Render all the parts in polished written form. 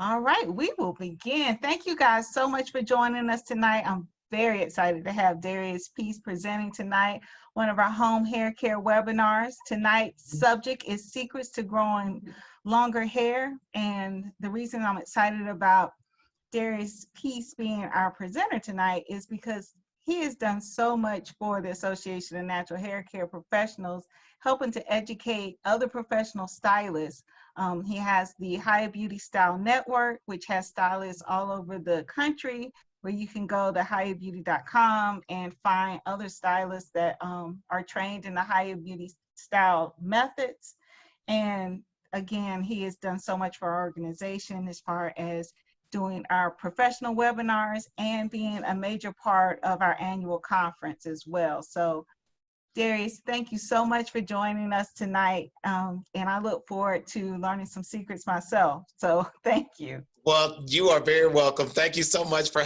All right, we will begin. Thank you guys so much for joining us tonight. I'm very excited to have Darrius Peace presenting tonight, one of our home hair care webinars. Tonight's subject is secrets to growing longer hair. And the reason I'm excited about Darrius Peace being our presenter tonight is because he has done so much for the Association of Natural Hair Care Professionals, helping to educate other professional stylists. He has the Hayah Beauty Style Network, which has stylists all over the country, where you can go to hayahbeauty.com and find other stylists that are trained in the Hayah Beauty Style methods. And again, he has done so much for our organization as far as doing our professional webinars and being a major part of our annual conference as well. So Darrius, thank you so much for joining us tonight. And I look forward to learning some secrets myself. So thank you. Well, you are very welcome. Thank you so much for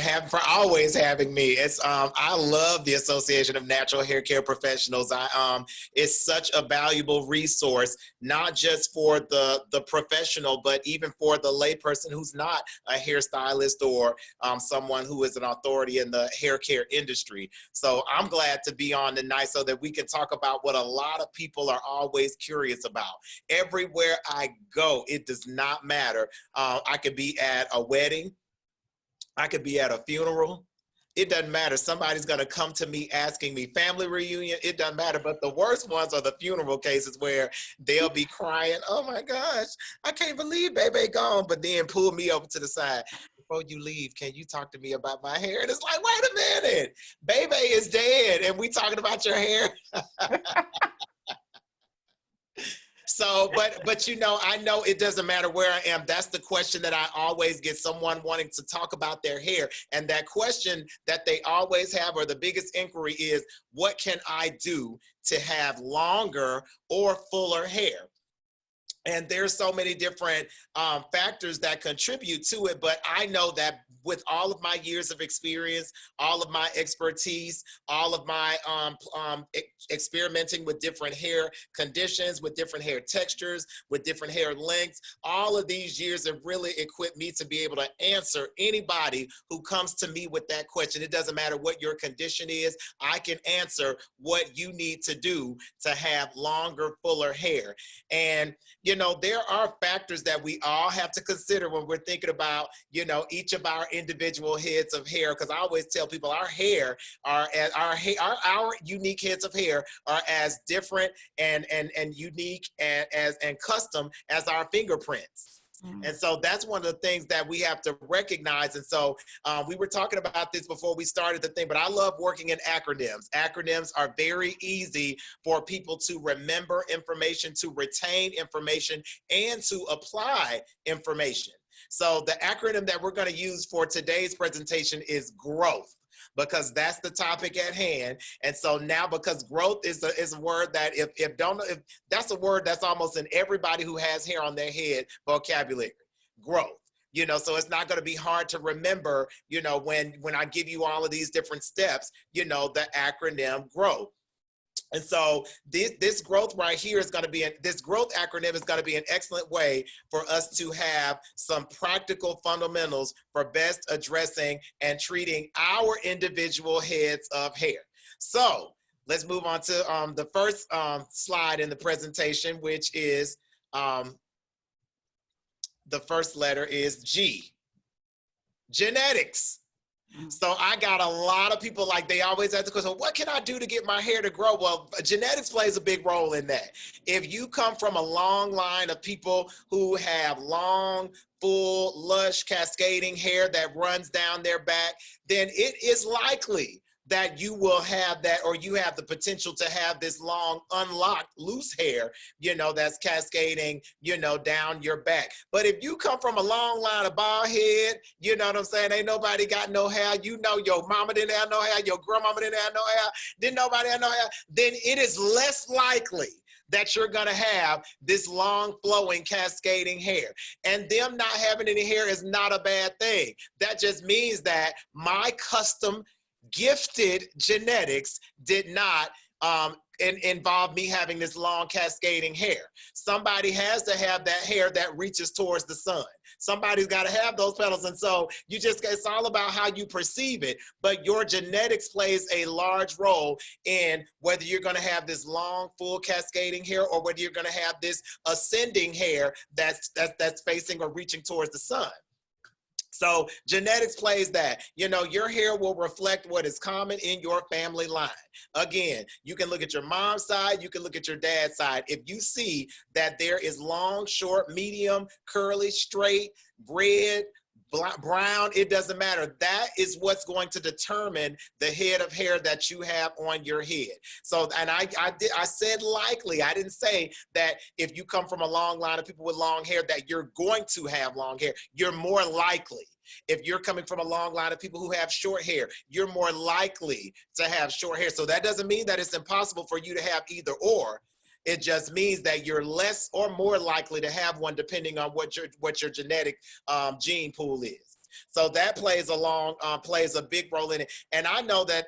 always having me. It's I love the Association of Natural Hair Care Professionals. It's such a valuable resource, not just for the professional, but even for the layperson who's not a hairstylist or someone who is an authority in the hair care industry. So I'm glad to be on tonight so that we can talk about what a lot of people are always curious about. Everywhere I go, it does not matter. I could be at a wedding, I could be at a funeral, it doesn't matter. Somebody's gonna come to me asking me, family reunion, it doesn't matter. But the worst ones are the funeral cases where they'll be crying, oh my gosh, I can't believe baby gone, but then pull me over to the side. Before you leave, can you talk to me about my hair? And it's like, wait a minute, baby is dead and we talking about your hair. So, but you know, I know it doesn't matter where I am. That's the question that I always get, someone wanting to talk about their hair. And that question that they always have, or the biggest inquiry, is what can I do to have longer or fuller hair? And there's so many different factors that contribute to it, but I know that with all of my years of experience, all of my expertise, all of my experimenting with different hair conditions, with different hair textures, with different hair lengths, all of these years have really equipped me to be able to answer anybody who comes to me with that question. It doesn't matter what your condition is, I can answer what you need to do to have longer, fuller hair. And you know, there are factors that we all have to consider when we're thinking about, you know, each of our individual heads of hair. Because I always tell people our hair are our unique heads of hair are as different and unique and custom as our fingerprints. And so that's one of the things that we have to recognize. And so we were talking about this before we started the thing, but I love working in acronyms. Acronyms are very easy for people to remember information, to retain information, and to apply information. So the acronym that we're going to use for today's presentation is growth, because that's the topic at hand. And so now, because growth is a word that if that's a word that's almost in everybody who has hair on their head vocabulary, growth. You know, so it's not going to be hard to remember, you know, when I give you all of these different steps, you know, the acronym growth. And so this growth right here is going to be, this growth acronym is going to be an excellent way for us to have some practical fundamentals for best addressing and treating our individual heads of hair. So let's move on to the first slide in the presentation, which is, the first letter is G, genetics. So I got a lot of people, like, they always ask the question, what can I do to get my hair to grow? Well, genetics plays a big role in that. If you come from a long line of people who have long, full, lush, cascading hair that runs down their back, then it is likely that you will have that, or you have the potential to have this long, unlocked, loose hair, you know, that's cascading, you know, down your back. But if you come from a long line of bald head, you know what I'm saying, ain't nobody got no hair, you know, your mama didn't have no hair, your grandmama didn't have no hair, didn't nobody have no hair, then it is less likely that you're gonna have this long flowing cascading hair. And them not having any hair is not a bad thing. That just means that my custom gifted genetics did not involve me having this long cascading hair. Somebody has to have that hair that reaches towards the sun. Somebody's got to have those petals. And so it's all about how you perceive it. But your genetics plays a large role in whether you're going to have this long, full cascading hair or whether you're going to have this ascending hair that's facing or reaching towards the sun. So genetics plays that. You know, your hair will reflect what is common in your family line. Again, you can look at your mom's side, you can look at your dad's side. If you see that there is long, short, medium, curly, straight, red, brown, it doesn't matter. That is what's going to determine the head of hair that you have on your head. So, and I said likely. I didn't say that if you come from a long line of people with long hair that you're going to have long hair. You're more likely. If you're coming from a long line of people who have short hair, you're more likely to have short hair. So that doesn't mean that it's impossible for you to have either or. It just means that you're less or more likely to have one depending on what your genetic gene pool is. So that plays a big role in it. And I know that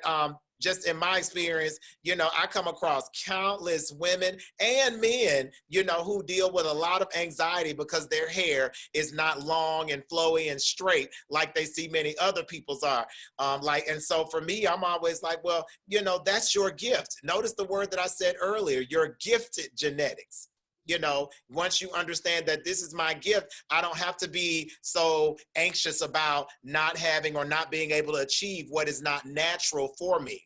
just in my experience, you know, I come across countless women and men, you know, who deal with a lot of anxiety because their hair is not long and flowy and straight like they see many other people's are. And so for me, I'm always like, well, you know, that's your gift. Notice the word that I said earlier, your gifted genetics. You know, once you understand that this is my gift, I don't have to be so anxious about not having or not being able to achieve what is not natural for me.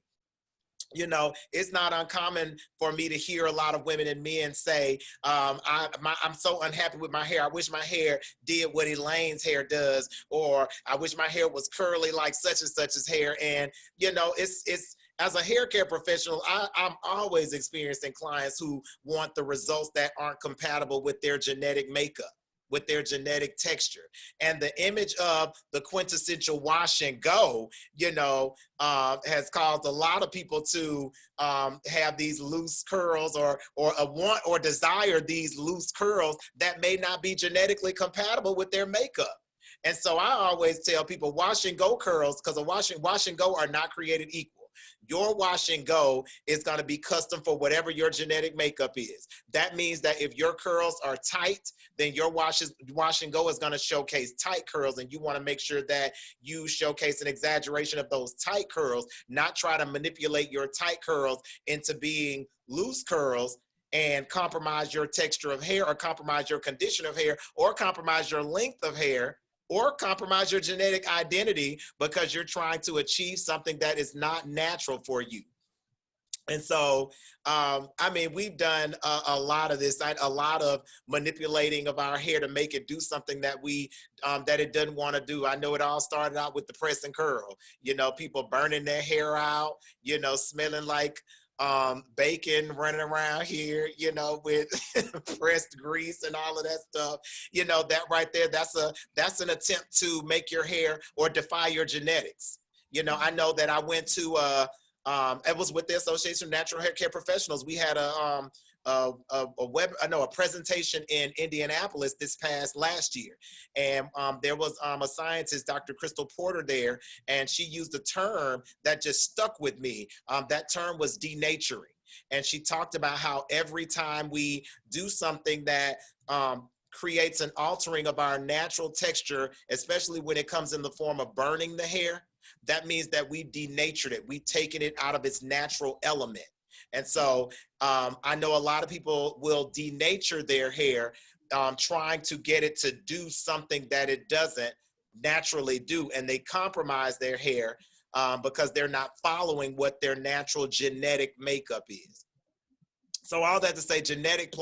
You know, it's not uncommon for me to hear a lot of women and men say, I'm so unhappy with my hair. I wish my hair did what Elaine's hair does, or I wish my hair was curly like such and such's hair. And, you know, it's as a hair care professional, I'm always experiencing clients who want the results that aren't compatible with their genetic makeup, with their genetic texture. And the image of the quintessential wash and go, you know, has caused a lot of people to have these loose curls or want or desire these loose curls that may not be genetically compatible with their makeup. And so I always tell people wash and go curls, because a wash and go are not created equal. Your wash and go is going to be custom for whatever your genetic makeup is. That means that if your curls are tight, then your wash and go is going to showcase tight curls, and you want to make sure that you showcase an exaggeration of those tight curls, not try to manipulate your tight curls into being loose curls and compromise your texture of hair, or compromise your condition of hair, or compromise your length of hair, or compromise your genetic identity because you're trying to achieve something that is not natural for you. And so, I mean, we've done a lot of this, a lot of manipulating of our hair to make it do something that that it doesn't want to do. I know it all started out with the press and curl, you know, people burning their hair out, you know, smelling like bacon, running around here, you know, with pressed grease and all of that stuff. You know, that right there, that's an attempt to make your hair or defy your genetics. You know, I know that I went to it was with the Association of Natural Hair Care Professionals. We had a presentation in Indianapolis this past last year. And there was a scientist, Dr. Crystal Porter, there, and she used a term that just stuck with me. That term was denaturing. And she talked about how every time we do something that creates an altering of our natural texture, especially when it comes in the form of burning the hair, that means that we denatured it. We've taken it out of its natural element. And so I know a lot of people will denature their hair, trying to get it to do something that it doesn't naturally do. And they compromise their hair because they're not following what their natural genetic makeup is. So all that to say, genetics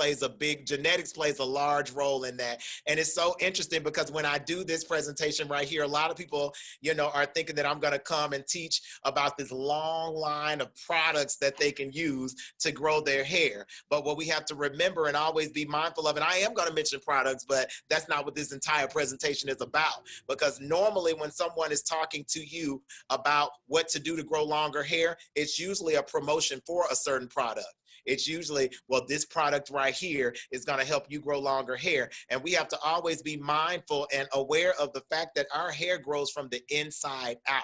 plays a large role in that. And it's so interesting because when I do this presentation right here, a lot of people, you know, are thinking that I'm going to come and teach about this long line of products that they can use to grow their hair. But what we have to remember and always be mindful of, and I am going to mention products, but that's not what this entire presentation is about. Because normally when someone is talking to you about what to do to grow longer hair, it's usually a promotion for a certain product. It's usually, well, this product right here is going to help you grow longer hair. And we have to always be mindful and aware of the fact that our hair grows from the inside out.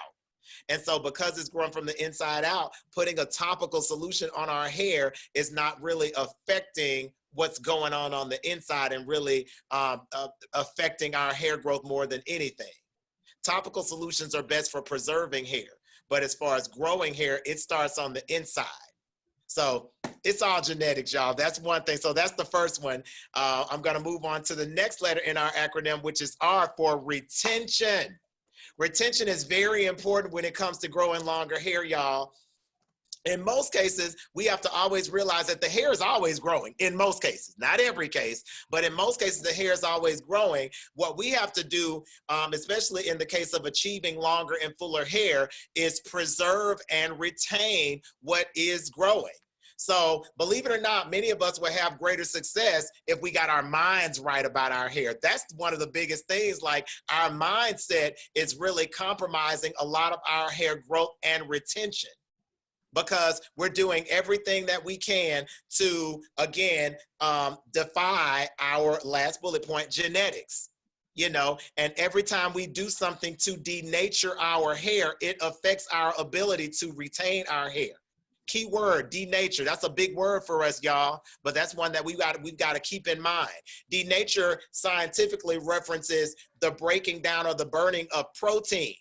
And so because it's growing from the inside out, putting a topical solution on our hair is not really affecting what's going on the inside and really affecting our hair growth more than anything. Topical solutions are best for preserving hair, but as far as growing hair, it starts on the inside. So it's all genetics, y'all. That's one thing. So that's the first one. I'm going to move on to the next letter in our acronym, which is R for retention. Retention is very important when it comes to growing longer hair, y'all. In most cases, we have to always realize that the hair is always growing. In most cases, not every case, but in most cases, the hair is always growing. What we have to do, especially in the case of achieving longer and fuller hair, is preserve and retain what is growing. So believe it or not, many of us will have greater success if we got our minds right about our hair. That's one of the biggest things. Like, our mindset is really compromising a lot of our hair growth and retention, because we're doing everything that we can to, again, defy our last bullet point, genetics. You know, and every time we do something to denature our hair, it affects our ability to retain our hair. Key word, denature. That's a big word for us, y'all, but that's one that we've got to keep in mind. Denature scientifically references the breaking down or the burning of protein,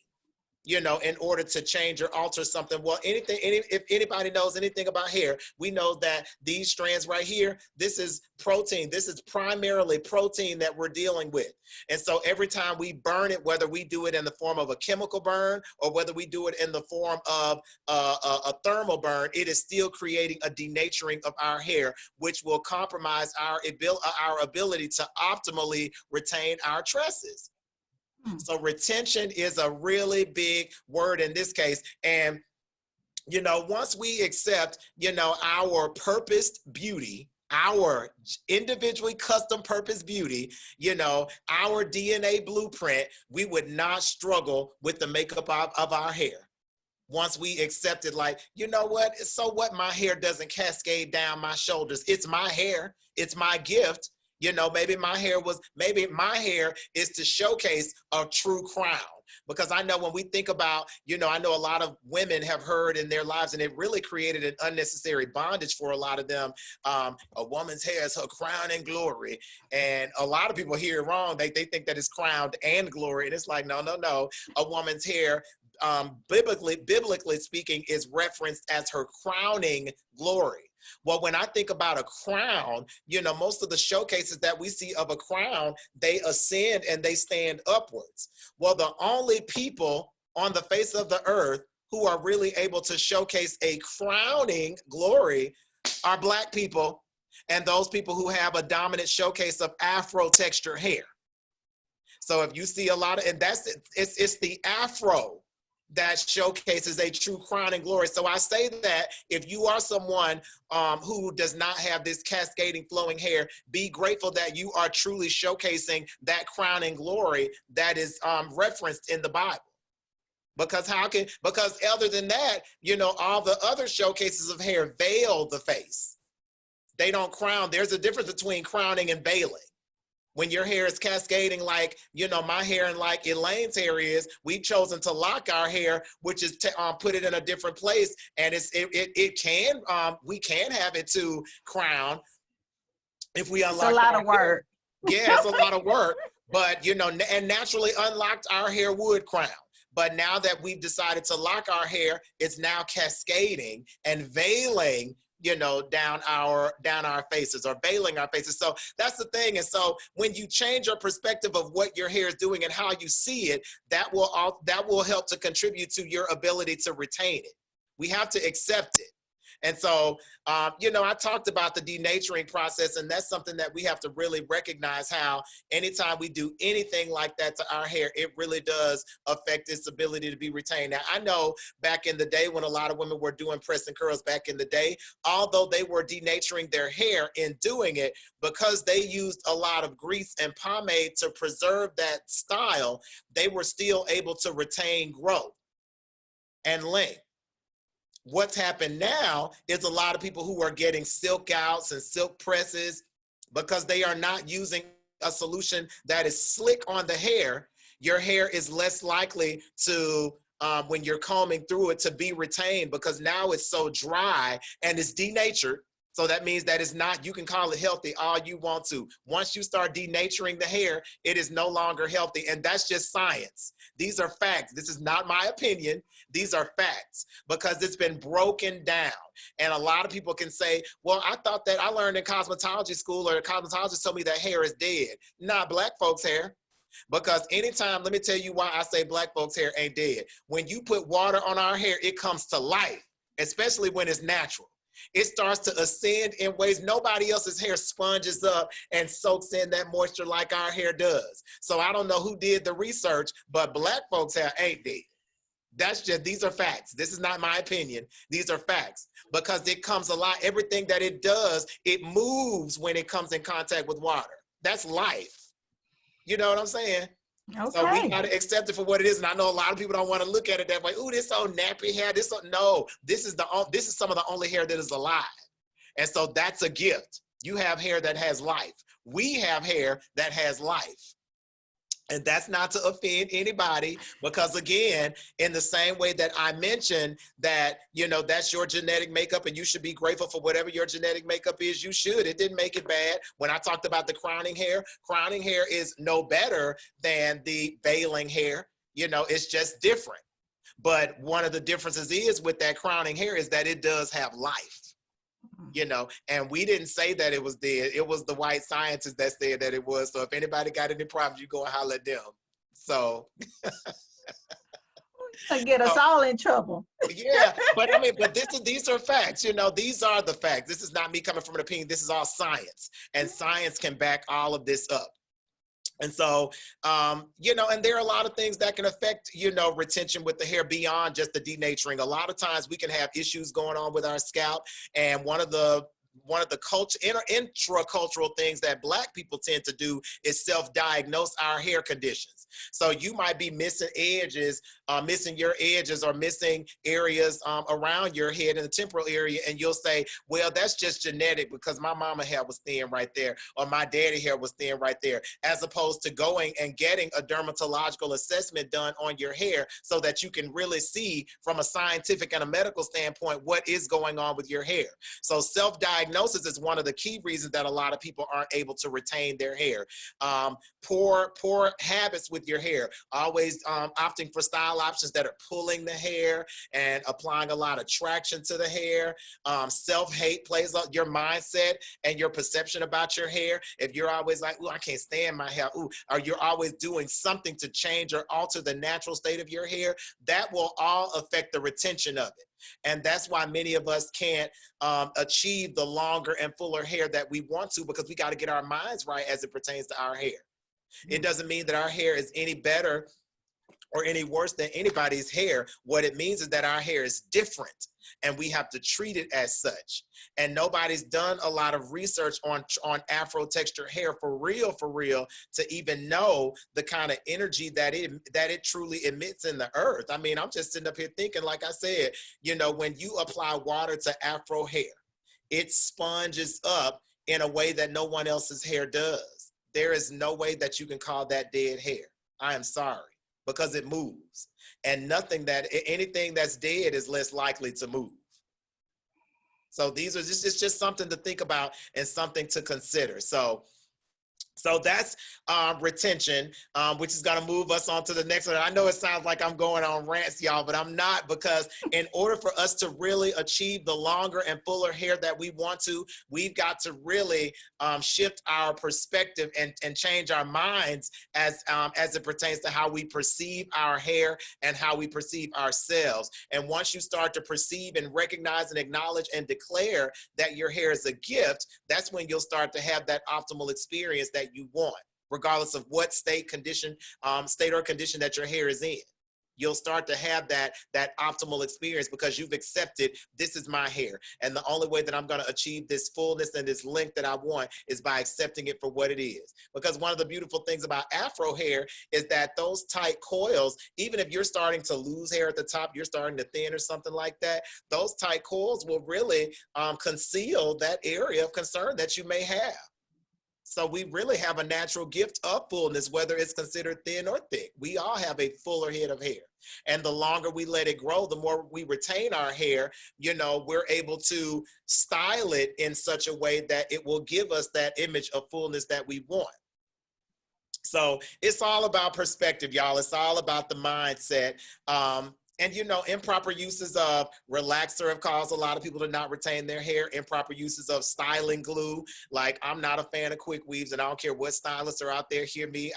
you know, in order to change or alter something. Well, if anybody knows anything about hair, we know that these strands right here, this is protein. This is primarily protein that we're dealing with. And so every time we burn it, whether we do it in the form of a chemical burn or whether we do it in the form of a thermal burn, it is still creating a denaturing of our hair, which will compromise our ability to optimally retain our tresses. So retention is a really big word in this case. And, you know, once we accept, you know, our purposed beauty, our individually custom purpose beauty, you know, our DNA blueprint, we would not struggle with the makeup of our hair. Once we accept it, like, you know what, so what, my hair doesn't cascade down my shoulders. It's my hair. It's my gift. You know, maybe my hair is to showcase a true crown. Because I know when we think about, you know, I know a lot of women have heard in their lives, and it really created an unnecessary bondage for a lot of them. A woman's hair is her crown and glory. And a lot of people hear it wrong. They think that it's crowned and glory. And it's like, no, no, no. A woman's hair, biblically speaking, is referenced as her crowning glory. Well, when I think about a crown, you know, most of the showcases that we see of a crown, they ascend and they stand upwards. Well, the only people on the face of the earth who are really able to showcase a crowning glory are Black people and those people who have a dominant showcase of Afro texture hair. So if you see a lot of, and it's the Afro that showcases a true crowning glory. So I say that if you are someone who does not have this cascading flowing hair, be grateful that you are truly showcasing that crowning glory that is referenced in the Bible. Because other than that, you know, all the other showcases of hair veil the face. They don't crown. There's a difference between crowning and veiling. When your hair is cascading, like, you know, my hair and like Elaine's hair is, we've chosen to lock our hair, which is put it in a different place. And we can have it to crown if we unlock. It's a lot of work. Yeah, it's a lot of work. But, you know, and naturally unlocked, our hair would crown. But now that we've decided to lock our hair, it's now cascading and veiling, you know, down our faces, or veiling our faces. So that's the thing. And so when you change your perspective of what your hair is doing and how you see it, that will help to contribute to your ability to retain it. We have to accept it. And so, you know, I talked about the denaturing process, and that's something that we have to really recognize, how anytime we do anything like that to our hair, it really does affect its ability to be retained. Now, I know back in the day when a lot of women were doing press and curls back in the day, although they were denaturing their hair in doing it, because they used a lot of grease and pomade to preserve that style, they were still able to retain growth and length. What's happened now is a lot of people who are getting silk outs and silk presses because they are not using a solution that is slick on the hair. Your hair is less likely to when you're combing through it to be retained, because now it's so dry and it's denatured. So that means that it's not, you can call it healthy all you want to. Once you start denaturing the hair, it is no longer healthy. And that's just science. These are facts. This is not my opinion. These are facts because it's been broken down. And a lot of people can say, well, I thought that I learned in cosmetology school, or the cosmetologist told me that hair is dead. Not Black folks' hair. Because anytime, let me tell you why I say Black folks' hair ain't dead. When you put water on our hair, it comes to life, especially when it's natural. It starts to ascend in ways nobody else's hair sponges up and soaks in that moisture like our hair does. So I don't know who did the research, but Black folks' hair ain't dead. That's just, these are facts. This is not my opinion. These are facts because it comes alive. Everything that it does, it moves when it comes in contact with water. That's life. You know what I'm saying? Okay. So we got to accept it for what it is. And I know a lot of people don't want to look at it that way. Ooh, this old nappy hair. No, this is some of the only hair that is alive. And so that's a gift. You have hair that has life. We have hair that has life. And that's not to offend anybody, because again, in the same way that I mentioned that, you know, that's your genetic makeup and you should be grateful for whatever your genetic makeup is, you should. It didn't make it bad. When I talked about the crowning hair is no better than the veiling hair. You know, it's just different. But one of the differences is with that crowning hair is that it does have life. You know, and we didn't say that it was dead. It was the white scientists that said that it was. So if anybody got any problems, you go and holler at them. So get us all in trouble. Yeah, but I mean, but these are facts. You know, these are the facts. This is not me coming from an opinion. This is all science, and science can back all of this up. And so, you know, and there are a lot of things that can affect, you know, retention with the hair beyond just the denaturing. A lot of times we can have issues going on with our scalp. And one of the intracultural things that Black people tend to do is self-diagnose our hair conditions. So you might be missing edges, missing your edges or missing areas around your head in the temporal area. And you'll say, well, that's just genetic because my mama hair was thin right there, or my daddy hair was thin right there, as opposed to going and getting a dermatological assessment done on your hair so that you can really see from a scientific and a medical standpoint what is going on with your hair. So self-diagnosis is one of the key reasons that a lot of people aren't able to retain their hair. Poor habits with your hair, always opting for style options that are pulling the hair and applying a lot of traction to the hair. Self-hate plays up your mindset and your perception about your hair. If you're always like, ooh, I can't stand my hair, ooh, or you're always doing something to change or alter the natural state of your hair, that will all affect the retention of it. And that's why many of us can't achieve the longer and fuller hair that we want to, because we got to get our minds right as it pertains to our hair. It doesn't mean that our hair is any better or any worse than anybody's hair. What it means is that our hair is different and we have to treat it as such. And nobody's done a lot of research on Afro texture hair for real, to even know the kind of energy that it truly emits in the earth. I mean, I'm just sitting up here thinking, like I said, you know, when you apply water to Afro hair, it sponges up in a way that no one else's hair does. There is no way that you can call that dead hair. I am sorry, because it moves. And anything that's dead is less likely to move. So these are it's just something to think about and something to consider. So that's retention, which is going to move us on to the next one. I know it sounds like I'm going on rants, y'all, but I'm not, because in order for us to really achieve the longer and fuller hair that we want to, we've got to really shift our perspective and change our minds as it pertains to how we perceive our hair and how we perceive ourselves. And once you start to perceive and recognize and acknowledge and declare that your hair is a gift, that's when you'll start to have that optimal experience that you want, regardless of what state or condition that your hair is in. You'll start to have that optimal experience because you've accepted, this is my hair. And the only way that I'm going to achieve this fullness and this length that I want is by accepting it for what it is. Because one of the beautiful things about Afro hair is that those tight coils, even if you're starting to lose hair at the top, you're starting to thin or something like that, those tight coils will really conceal that area of concern that you may have. So we really have a natural gift of fullness, whether it's considered thin or thick. We all have a fuller head of hair. And the longer we let it grow, the more we retain our hair, you know, we're able to style it in such a way that it will give us that image of fullness that we want. So it's all about perspective, y'all. It's all about the mindset. And, you know, improper uses of relaxer have caused a lot of people to not retain their hair. Improper uses of styling glue. Like, I'm not a fan of quick weaves, and I don't care what stylists are out there. Hear me.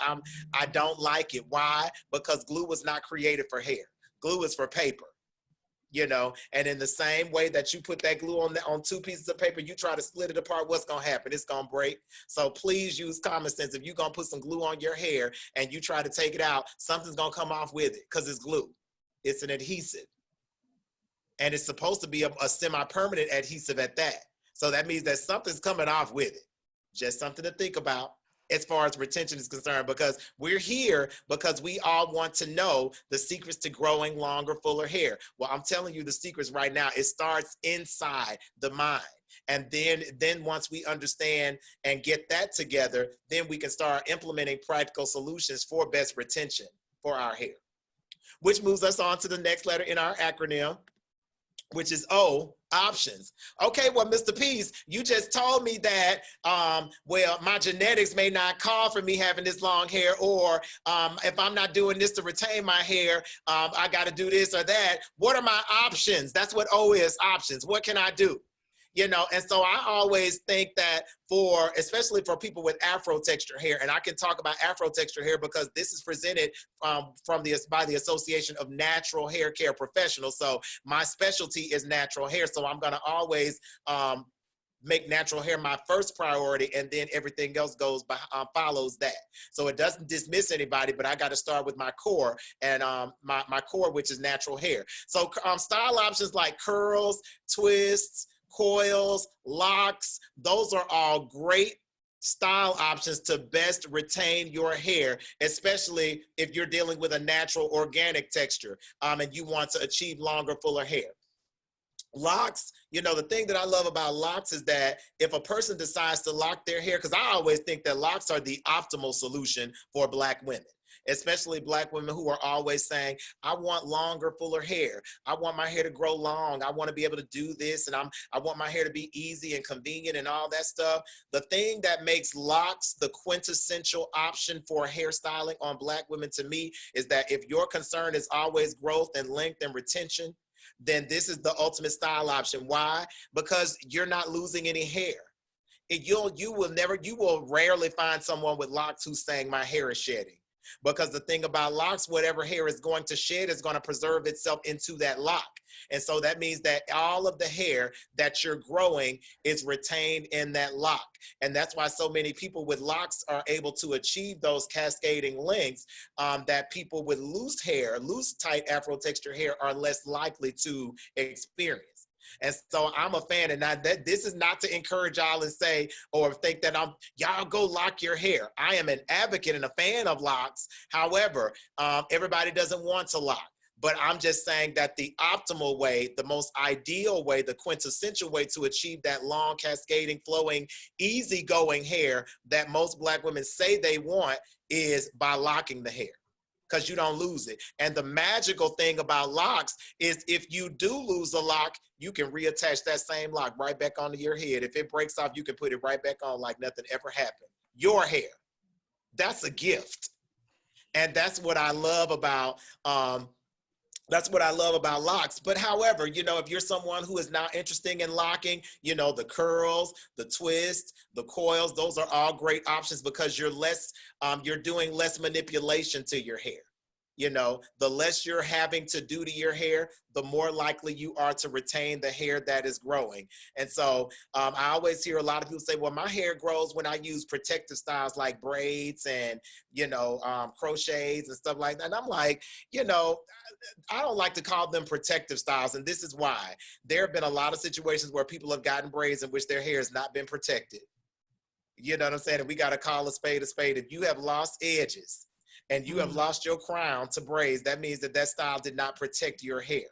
I don't like it. Why? Because glue was not created for hair. Glue is for paper. You know, and in the same way that you put that glue on two pieces of paper, you try to split it apart, what's going to happen? It's going to break. So please use common sense. If you're going to put some glue on your hair and you try to take it out, something's going to come off with it because it's glue. It's an adhesive. And it's supposed to be a semi-permanent adhesive at that. So that means that something's coming off with it. Just something to think about as far as retention is concerned, because we're here because we all want to know the secrets to growing longer, fuller hair. Well, I'm telling you the secrets right now. It starts inside the mind. And then once we understand and get that together, then we can start implementing practical solutions for best retention for our hair. Which moves us on to the next letter in our acronym, which is O, options. Okay, well, Mr. Peace, you just told me that, well, my genetics may not call for me having this long hair, or if I'm not doing this to retain my hair, I got to do this or that. What are my options? That's what O is, options. What can I do? You know, and so I always think that especially for people with Afro texture hair, and I can talk about Afro texture hair because this is presented by the Association of Natural Hair Care Professionals. So my specialty is natural hair. So I'm gonna always make natural hair my first priority, and then everything else follows that. So it doesn't dismiss anybody, but I got to start with my core, and my core, which is natural hair. So style options like curls, twists, coils, locks, those are all great style options to best retain your hair, especially if you're dealing with a natural organic texture and you want to achieve longer, fuller hair. Locks, you know, the thing that I love about locks is that if a person decides to lock their hair, because I always think that locks are the optimal solution for Black women, especially Black women who are always saying, I want longer, fuller hair. I want my hair to grow long. I want to be able to do this. And I want my hair to be easy and convenient and all that stuff. The thing that makes locks the quintessential option for hairstyling on Black women, to me, is that if your concern is always growth and length and retention, then this is the ultimate style option. Why? Because you're not losing any hair. You will rarely find someone with locks who's saying my hair is shedding. Because the thing about locks, whatever hair is going to shed is going to preserve itself into that lock. And so that means that all of the hair that you're growing is retained in that lock. And that's why so many people with locks are able to achieve those cascading lengths that people with loose hair, loose tight Afro texture hair are less likely to experience. And so I'm a fan, and this is not to encourage y'all and say, or think that y'all go lock your hair. I am an advocate and a fan of locks. However, everybody doesn't want to lock. But I'm just saying that the optimal way, the most ideal way, the quintessential way to achieve that long, cascading, flowing, easygoing hair that most Black women say they want is by locking the hair, because you don't lose it. And the magical thing about locks is if you do lose a lock, you can reattach that same lock right back onto your head. If it breaks off, you can put it right back on like nothing ever happened. Your hair, that's a gift. And that's what I love about locks. But however, you know, if you're someone who is not interested in locking, you know, the curls, the twists, the coils, those are all great options because you're doing less manipulation to your hair. You know, the less you're having to do to your hair, the more likely you are to retain the hair that is growing. And so I always hear a lot of people say, well, my hair grows when I use protective styles like braids and, you know, crochets and stuff like that. And I'm like, you know, I don't like to call them protective styles. And this is why. There have been a lot of situations where people have gotten braids in which their hair has not been protected. You know what I'm saying? And we got to call a spade a spade. If you have lost edges, and you have lost your crown to braids, that means that style did not protect your hair.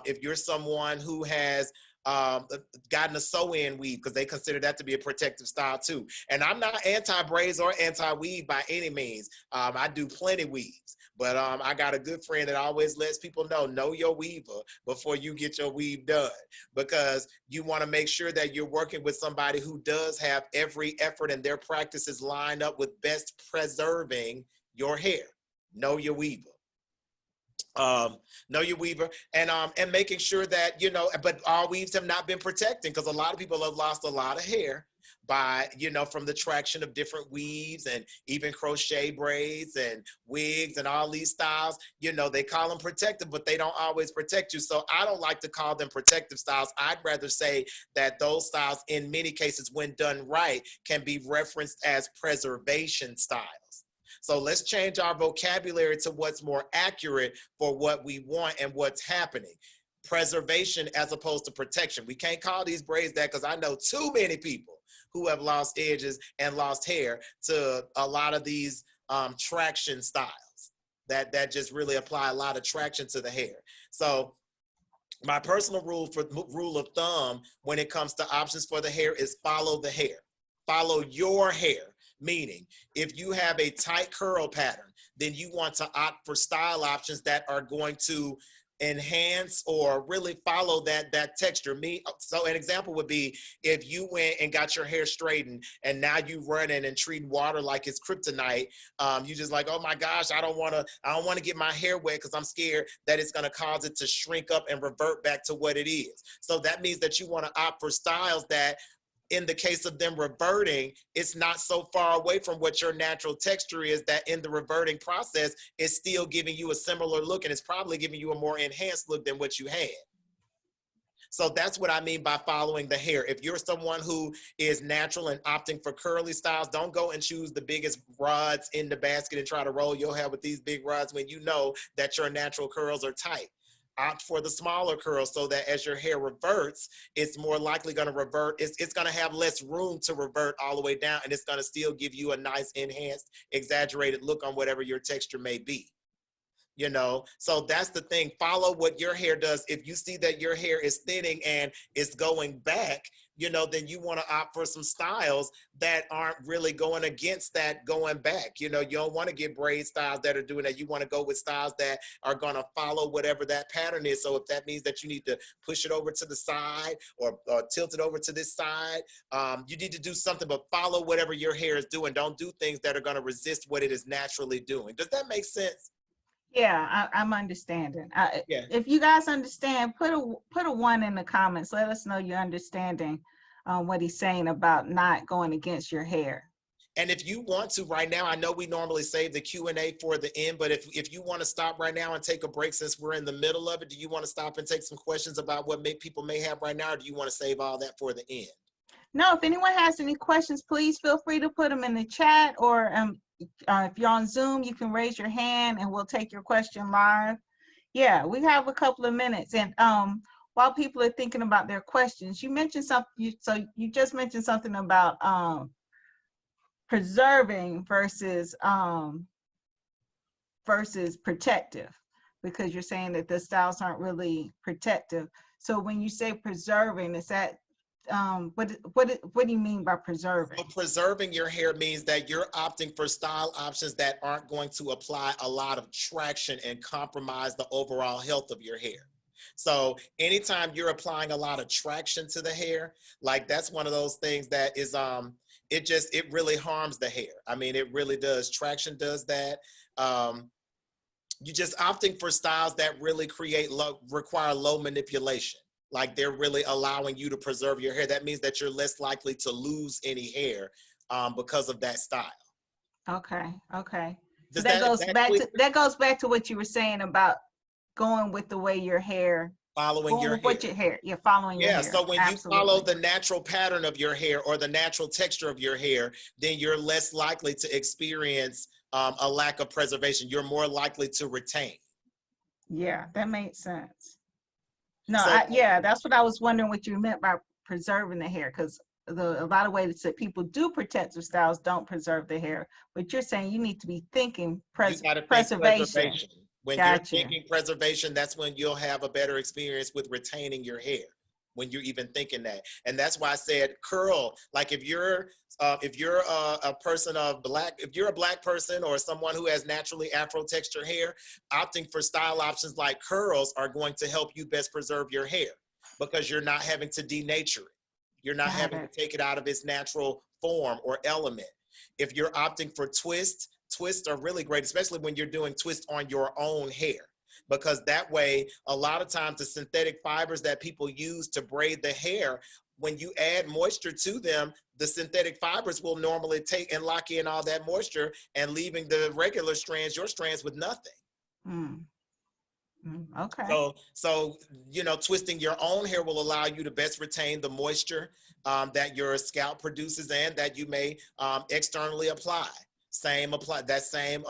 If you're someone who has gotten a sew-in weave because they consider that to be a protective style too. And I'm not anti-braids or anti-weave by any means. I do plenty weaves, but I got a good friend that always lets people know your weaver before you get your weave done, because you want to make sure that you're working with somebody who does have every effort and their practices lined up with best preserving your hair. Know your weaver. Know your weaver, and making sure that, you know, but our weaves have not been protecting, because a lot of people have lost a lot of hair by, you know, from the traction of different weaves and even crochet braids and wigs and all these styles. You know, they call them protective, but they don't always protect you. So I don't like to call them protective styles. I'd rather say that those styles, in many cases, when done right, can be referenced as preservation styles. So let's change our vocabulary to what's more accurate for what we want and what's happening. Preservation as opposed to protection. We can't call these braids that, because I know too many people who have lost edges and lost hair to a lot of these traction styles that just really apply a lot of traction to the hair. So my personal rule of thumb when it comes to options for the hair is follow the hair. Follow your hair. Meaning, if you have a tight curl pattern, then you want to opt for style options that are going to enhance or really follow that texture. So an example would be if you went and got your hair straightened and now you running and treating water like it's kryptonite. You just like, oh my gosh, I don't want to get my hair wet because I'm scared that it's going to cause it to shrink up and revert back to what it is. So that means that you want to opt for styles that, in the case of them reverting, it's not so far away from what your natural texture is, that in the reverting process, it's still giving you a similar look, and it's probably giving you a more enhanced look than what you had. So that's what I mean by following the hair. If you're someone who is natural and opting for curly styles, don't go and choose the biggest rods in the basket and try to roll your hair with these big rods when you know that your natural curls are tight. Opt for the smaller curls so that as your hair reverts, it's more likely going to revert. It's going to have less room to revert all the way down, and it's going to still give you a nice, enhanced, exaggerated look on whatever your texture may be. You know, so that's the thing. Follow what your hair does. If you see that your hair is thinning and it's going back, you know, then you want to opt for some styles that aren't really going against that going back. You know, you don't want to get braid styles that are doing that. You want to go with styles that are going to follow whatever that pattern is. So if that means that you need to push it over to the side or tilt it over to this side, you need to do something, but follow whatever your hair is doing. Don't do things that are going to resist what it is naturally doing. Does that make sense? Yeah, I'm understanding. Yeah. If you guys understand, put a 1 in the comments. Let us know you're understanding what he's saying about not going against your hair. And if you want to right now, I know we normally save the Q&A for the end, but if you want to stop right now and take a break since we're in the middle of it, do you want to stop and take some questions about what people may have right now, or do you want to save all that for the end? No, if anyone has any questions, please feel free to put them in the chat, or if you're on Zoom, you can raise your hand and we'll take your question live. Yeah, we have a couple of minutes. And while people are thinking about their questions, you mentioned something, you just mentioned something about preserving versus protective, because you're saying that the styles aren't really protective. So when you say preserving, is that what do you mean by preserving? So preserving your hair means that you're opting for style options that aren't going to apply a lot of traction and compromise the overall health of your hair. So anytime you're applying a lot of traction to the hair, like that's one of those things that is it really harms the hair. I mean, it really does. Traction does that. You're just opting for styles that really require low manipulation. Like they're really allowing you to preserve your hair. That means that you're less likely to lose any hair because of that style. Okay. So that goes back to what you were saying about going with the way your hair, following your hair. You're following your hair. Yeah, so when you follow the natural pattern of your hair or the natural texture of your hair, then you're less likely to experience a lack of preservation. You're more likely to retain. Yeah, that makes sense. No, that's what I was wondering what you meant by preserving the hair, because a lot of ways that people do protective styles don't preserve the hair, but you're saying you need to be thinking preservation. When you're thinking preservation, that's when you'll have a better experience with retaining your hair. when you're even thinking that. And that's why I said curl. Like if you're a person of if you're a black person or someone who has naturally Afro texture hair, opting for style options like curls are going to help you best preserve your hair because you're not having to denature it. You're not having to take it out of its natural form or element. If you're opting for twists are really great, especially when you're doing twists on your own hair. Because that way, a lot of times the synthetic fibers that people use to braid the hair, when you add moisture to them, the synthetic fibers will normally take and lock in all that moisture and leaving the regular strands, your strands, with nothing. Okay. So, you know, twisting your own hair will allow you to best retain the moisture that your scalp produces and that you may externally apply. That same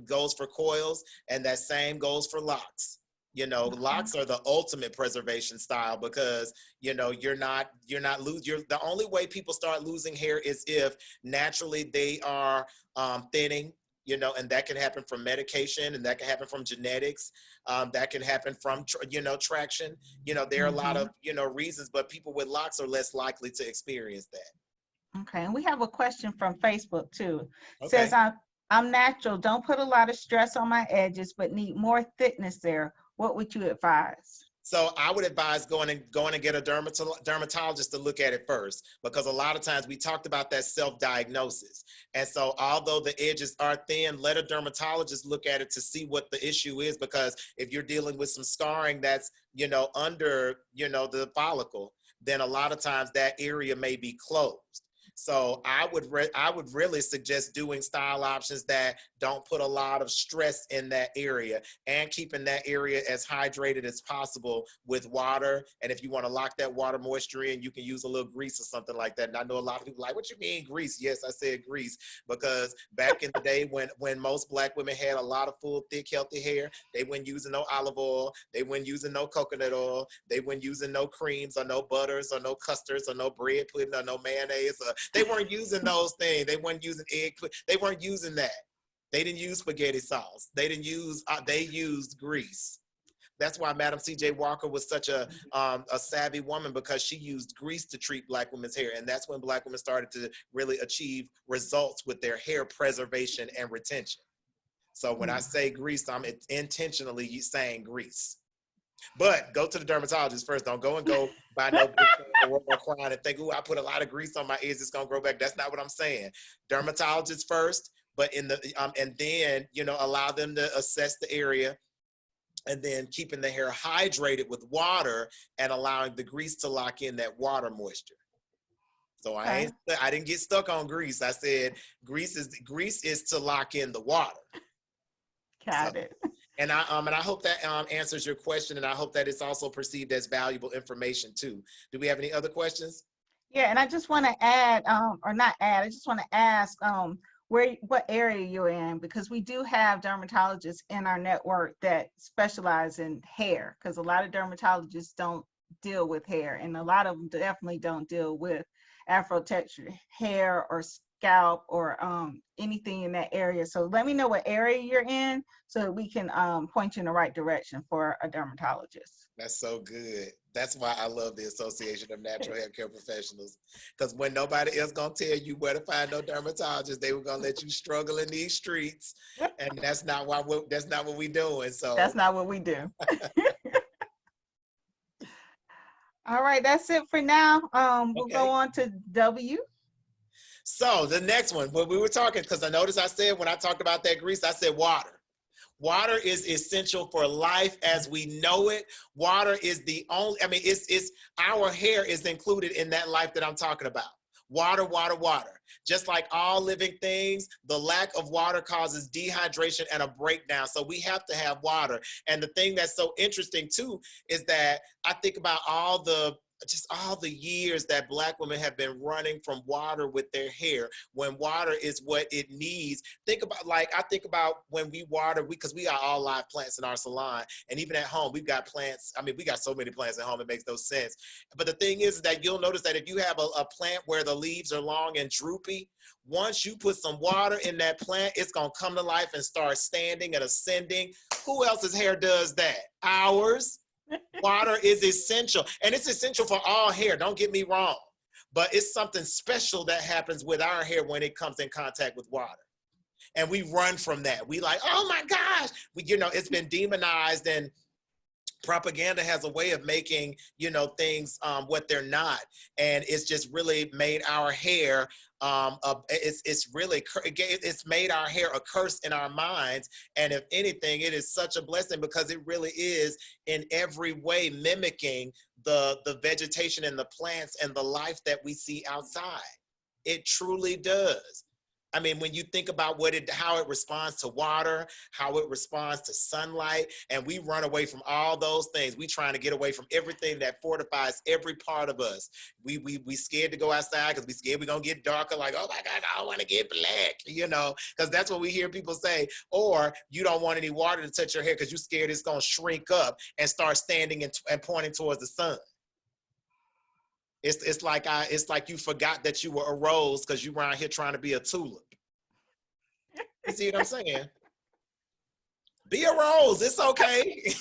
goes for coils, and that same goes for locks. You know, locks are the ultimate preservation style because, you know, the only way people start losing hair is if naturally they are thinning, you know, and that can happen from medication, and that can happen from genetics. That can happen from, traction. You know, there are a lot of, reasons, but people with locks are less likely to experience that. Okay, and we have a question from Facebook too. It Okay. says, I'm natural, don't put a lot of stress on my edges, but need more thickness there. What would you advise? So I would advise going and get a dermatologist to look at it first, because a lot of times we talked about that self-diagnosis. And so although the edges are thin, let a dermatologist look at it to see what the issue is, because if you're dealing with some scarring that's, under, the follicle, then a lot of times that area may be closed. So I would really suggest doing style options that don't put a lot of stress in that area and keeping that area as hydrated as possible with water. And if you want to lock that water moisture in, you can use a little grease or something like that. And I know a lot of people are like, what you mean grease? Yes, I said grease, because back in the day when most Black women had a lot of full, thick, healthy hair, they weren't using no olive oil, they weren't using no coconut oil, they weren't using no creams or no butters or no custards or no bread pudding or no mayonnaise. They weren't using those things. They weren't using they weren't using that. They didn't use spaghetti sauce. They used grease. That's why Madam C.J. Walker was such a savvy woman, because she used grease to treat Black women's hair. And that's when Black women started to really achieve results with their hair preservation and retention. So when I say grease, I'm intentionally saying grease. But go to the dermatologist first. Don't go buy no big crown and think, "Ooh, I put a lot of grease on my ears, it's gonna grow back." That's not what I'm saying. Dermatologist first, but and then allow them to assess the area, and then keeping the hair hydrated with water and allowing the grease to lock in that water moisture. So I didn't get stuck on grease. I said grease is to lock in the water. Got it. And I hope that answers your question, and I hope that it's also perceived as valuable information too. Do we have any other questions? Yeah, and I just want to add, or not add, I just want to ask what area you're in, because we do have dermatologists in our network that specialize in hair, because a lot of dermatologists don't deal with hair, and a lot of them definitely don't deal with Afro textured hair or scalp or anything in that area. So let me know what area you're in so that we can point you in the right direction for a dermatologist. That's so good. That's why I love the Association of Natural Hair Care Professionals, because when nobody else gonna tell you where to find no dermatologist, they were gonna let you struggle in these streets, and that's not what we doing. So that's not what we do. All right, that's it for now. We'll go on to W. So the next one, when we were talking, because I noticed I said when I talked about that grease, I said water. Water is essential for life as we know it. Water is the only, it's our hair is included in that life that I'm talking about. Water, water, water. Just like all living things, the lack of water causes dehydration and a breakdown. So we have to have water. And the thing that's so interesting too is that I think about all the years that Black women have been running from water with their hair, when water is what it needs. I think about when we water, because we got all live plants in our salon, and even at home, we've got plants. We got so many plants at home, it makes no sense. But the thing is that you'll notice that if you have a plant where the leaves are long and droopy, once you put some water in that plant, it's gonna come to life and start standing and ascending. Who else's hair does that? Ours. Water is essential, and it's essential for all hair, don't get me wrong, but it's something special that happens with our hair when it comes in contact with water. And we run from that. We like, oh my gosh, it's been demonized, and propaganda has a way of making, things what they're not. And it's just really made our hair, it's made our hair a curse in our minds. And if anything, it is such a blessing, because it really is in every way mimicking the vegetation and the plants and the life that we see outside. It truly does. I mean, when you think about how it responds to water, how it responds to sunlight, and we run away from all those things. We trying to get away from everything that fortifies every part of us. We scared to go outside because we scared we're gonna get darker. Like, oh my God, I don't want to get black, because that's what we hear people say. Or you don't want any water to touch your hair because you're scared it's gonna shrink up and start standing and pointing towards the sun. It's like you forgot that you were a rose because you were out here trying to be a tulip. You see what I'm saying? Be a rose, it's okay.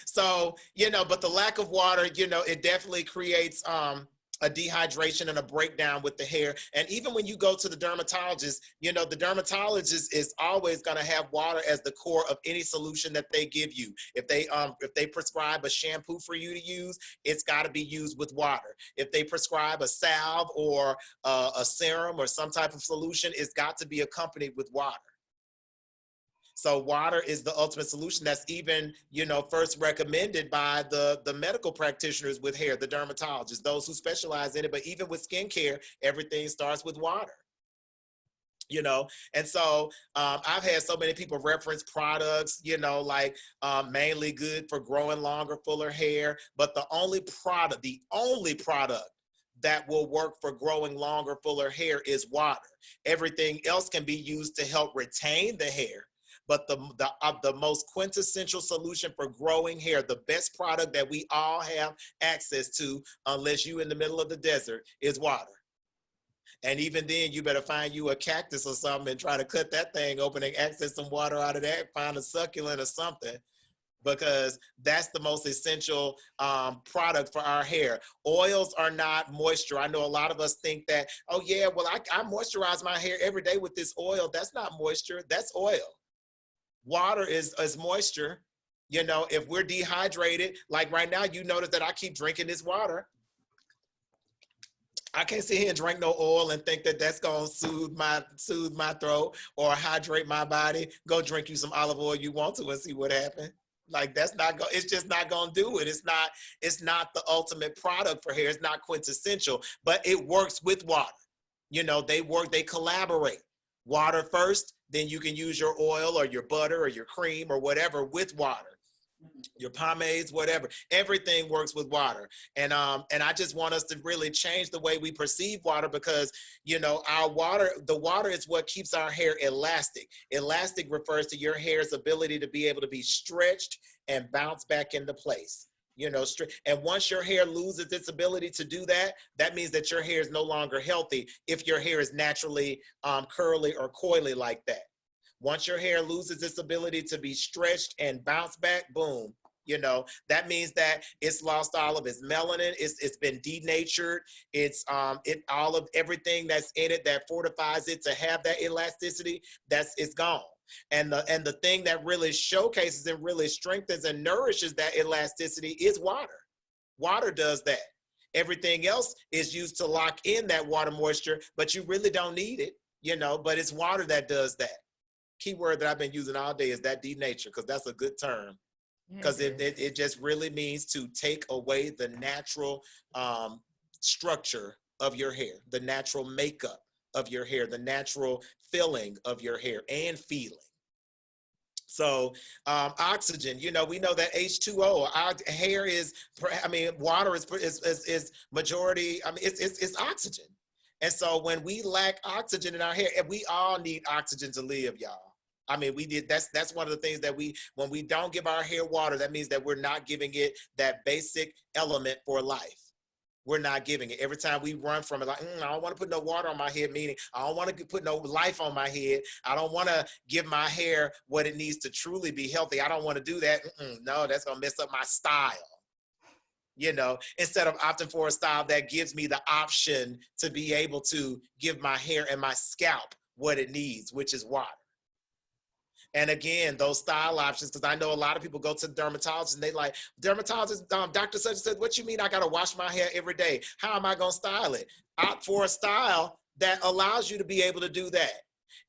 So, but the lack of water, it definitely creates a dehydration and a breakdown with the hair. And even when you go to the dermatologist, the dermatologist is always going to have water as the core of any solution that they give you. If they prescribe a shampoo for you to use, it's got to be used with water. If they prescribe a salve or a serum or some type of solution, it's got to be accompanied with water. So water is the ultimate solution. That's even, first recommended by the medical practitioners with hair, the dermatologists, those who specialize in it. But even with skincare, everything starts with water. And so I've had so many people reference products, like mainly good for growing longer, fuller hair. But the only product that will work for growing longer, fuller hair is water. Everything else can be used to help retain the hair. But the most quintessential solution for growing hair, the best product that we all have access to, unless you're in the middle of the desert, is water. And even then, you better find you a cactus or something and try to cut that thing open and access some water out of that, find a succulent or something, because that's the most essential product for our hair. Oils are not moisture. I know a lot of us think that, oh yeah, well, I moisturize my hair every day with this oil. That's not moisture, that's oil. Water is moisture. If we're dehydrated, like right now, you notice that I keep drinking this water. I can't sit here and drink no oil and think that that's gonna soothe my throat or hydrate my body. Go drink you some olive oil you want to and see what happens. Like it's just not gonna do it. It's not the ultimate product for hair. It's not quintessential, but it works with water. They collaborate. Water first, then you can use your oil or your butter or your cream or whatever with water. Your pomades, whatever, everything works with water. And I just want us to really change the way we perceive water, because the water is what keeps our hair elastic. Elastic refers to your hair's ability to be able to be stretched and bounce back into place. And once your hair loses its ability to do that, that means that your hair is no longer healthy if your hair is naturally curly or coily like that. Once your hair loses its ability to be stretched and bounce back, boom, that means that it's lost all of its melanin. It's been denatured. It's all of everything that's in it that fortifies it to have that elasticity, it's gone. And the thing that really showcases and really strengthens and nourishes that elasticity is water. Water does that. Everything else is used to lock in that water moisture, but you really don't need it, but it's water that does that. Key word that I've been using all day is that denature, because that's a good term. Because it just really means to take away the natural structure of your hair, the natural makeup of your hair, the natural filling of your hair and feeling. So oxygen, we know that H2O, our hair is, water is majority, it's oxygen. And so when we lack oxygen in our hair, and we all need oxygen to live, y'all. That's one of the things that when we don't give our hair water, that means that we're not giving it that basic element for life. we're not giving it. Every time we run from it, like, I don't want to put no water on my head, meaning I don't want to put no life on my head. I don't want to give my hair what it needs to truly be healthy. I don't want to do that. No, that's going to mess up my style. You know, instead of opting for a style that gives me the option to be able to give my hair and my scalp what it needs, which is water. And again, those style options, because I know a lot of people go to the dermatologist and they like, dermatologist, Dr. Such and said, what you mean I got to wash my hair every day? How am I going to style it? Opt for a style that allows you to be able to do that.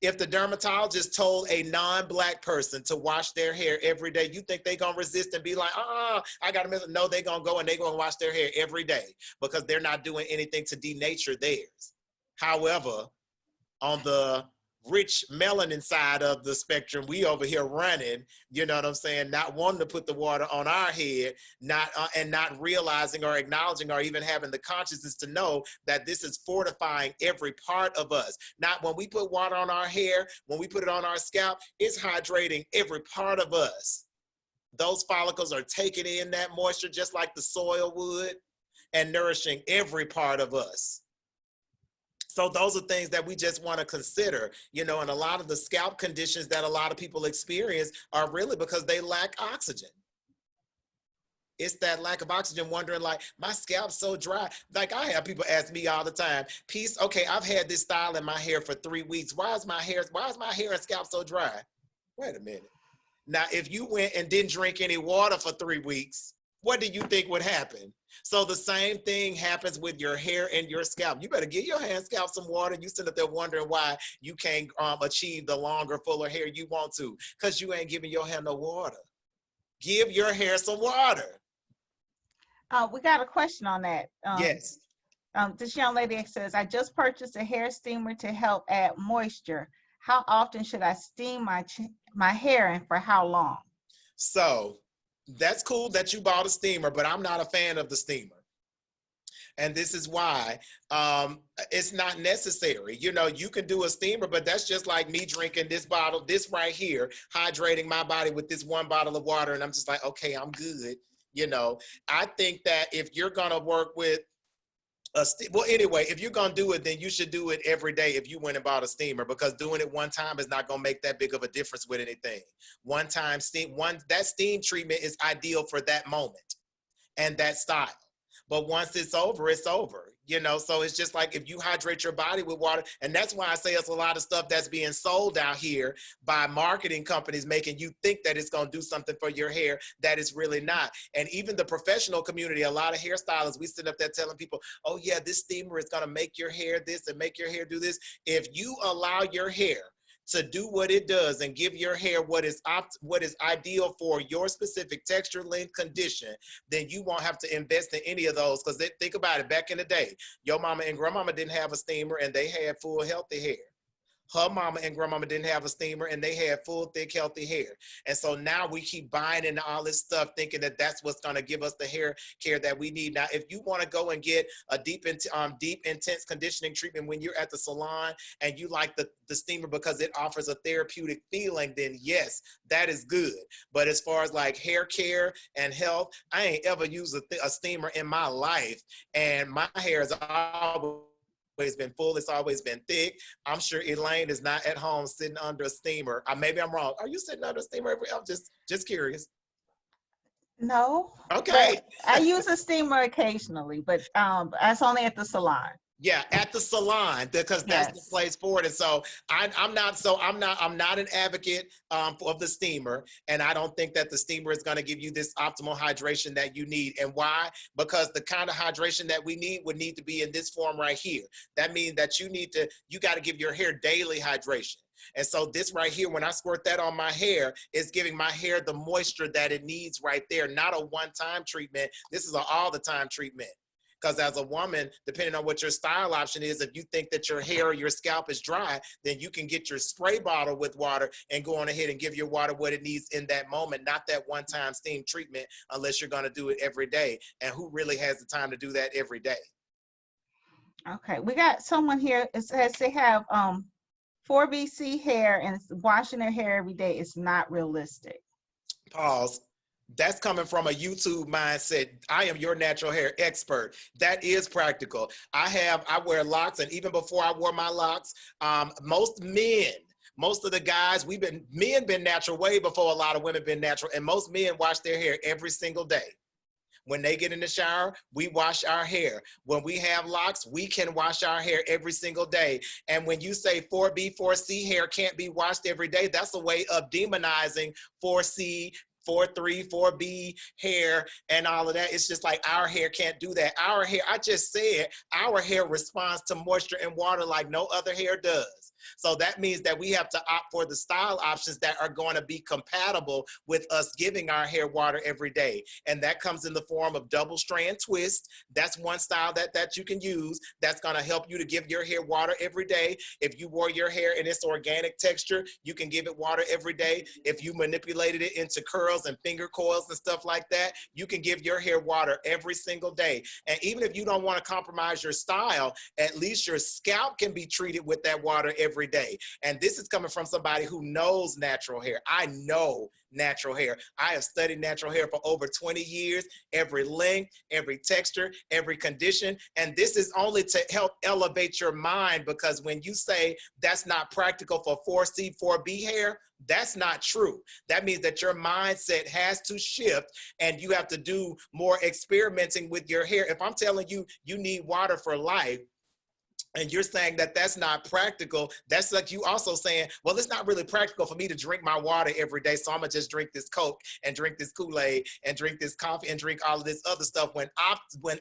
If the dermatologist told a non-Black person to wash their hair every day, you think they're going to resist and be like, I got to miss it? No, they're going to go and they're going to wash their hair every day because they're not doing anything to denature theirs. However, on the rich melanin side of the spectrum, we over here running, you know what I'm saying, not wanting to put the water on our head, and not realizing or acknowledging or even having the consciousness to know that this is fortifying every part of us. Not when we put water on our hair, when we put it on our scalp, it's hydrating every part of us. Those follicles are taking in that moisture just like the soil would and nourishing every part of us. So those are things that we just want to consider, you know, and a lot of the scalp conditions that a lot of people experience are really because they lack oxygen. It's that lack of oxygen, wondering like, my scalp's so dry. Like I have people ask me all the time, Peace, okay, I've had this style in my hair for 3 weeks. Why is my hair and scalp so dry? Wait a minute. Now, if you went and didn't drink any water for 3 weeks, what do you think would happen? So the same thing happens with your hair and your scalp. You better give your hair and scalp some water. You sit up there wondering why you can't achieve the longer, fuller hair you want to, because you ain't giving your hair no water. Give your hair some water. We got a question on that. Yes. This young lady says, I just purchased a hair steamer to help add moisture. How often should I steam my hair and for how long? So that's cool that you bought a steamer, but I'm not a fan of the steamer. And this is why it's not necessary. You know, you can do a steamer, but that's just like me drinking this bottle, this right here, hydrating my body with this one bottle of water. And I'm just like, okay, I'm good. You know, I think that if you're going to work with well, anyway, if you're going to do it, then you should do it every day if you went and bought a steamer, because doing it one time is not going to make that big of a difference with anything. One time that steam treatment is ideal for that moment and that style. But once it's over, you know? So it's just like if you hydrate your body with water, and that's why I say it's a lot of stuff that's being sold out here by marketing companies, making you think that it's gonna do something for your hair that it's really not. And even the professional community, a lot of hairstylists, we sit up there telling people, oh yeah, this steamer is gonna make your hair this and make your hair do this. If you allow your hair to do what it does and give your hair what is ideal for your specific texture, length, condition, then you won't have to invest in any of those. Because think about it, back in the day, your mama and grandmama didn't have a steamer and they had full healthy hair. Her mama and grandmama didn't have a steamer and they had full, thick, healthy hair. And so now we keep buying into all this stuff thinking that that's what's gonna give us the hair care that we need. Now, if you wanna go and get a deep, intense conditioning treatment when you're at the salon and you like the steamer because it offers a therapeutic feeling, then yes, that is good. But as far as like hair care and health, I ain't ever used a steamer in my life. And my hair is always been full, it's always been thick. I'm sure Elaine is not at home sitting under a steamer. Maybe I'm wrong. Are you sitting under a steamer? I'm just curious. No. Okay. I use a steamer occasionally, but that's only at the salon. Yeah, at the salon, because that's the place for it. And so I'm not an advocate of the steamer, and I don't think that the steamer is going to give you this optimal hydration that you need. And why? Because the kind of hydration that we need would need to be in this form right here. That means that you got to give your hair daily hydration. And so this right here, when I squirt that on my hair, it's giving my hair the moisture that it needs right there, not a one-time treatment. This is an all-the-time treatment. Because as a woman, depending on what your style option is, if you think that your hair or your scalp is dry, then you can get your spray bottle with water and go on ahead and give your water what it needs in that moment, not that one-time steam treatment, unless you're going to do it every day. And who really has the time to do that every day? Okay, we got someone here. It says they have 4BC hair and washing their hair every day is not realistic. Pause. That's coming from a YouTube mindset. I am your natural hair expert. That is practical. I wear locks, and even before I wore my locks, most of the guys, men been natural way before a lot of women been natural, and most men wash their hair every single day. When they get in the shower, we wash our hair. When we have locks, we can wash our hair every single day. And when you say 4B, 4C hair can't be washed every day, that's a way of demonizing 4C, 4-3, 4B hair and all of that. It's just like our hair can't do that. Our hair, I just said, our hair responds to moisture and water like no other hair does. So that means that we have to opt for the style options that are going to be compatible with us giving our hair water every day. And that comes in the form of double strand twist. That's one style that you can use that's going to help you to give your hair water every day. If you wore your hair in its organic texture, you can give it water every day. If you manipulated it into curls and finger coils and stuff like that, you can give your hair water every single day. And even if you don't want to compromise your style, at least your scalp can be treated with that water every day. And this is coming from somebody who knows natural hair. I know natural hair. I have studied natural hair for over 20 years, every length, every texture, every condition. And this is only to help elevate your mind, because when you say that's not practical for 4C, 4B hair, that's not true. That means that your mindset has to shift and you have to do more experimenting with your hair. If I'm telling you, you need water for life, and you're saying that that's not practical, that's like you also saying, well, it's not really practical for me to drink my water every day, so I'm gonna just drink this Coke and drink this Kool-Aid and drink this coffee and drink all of this other stuff, when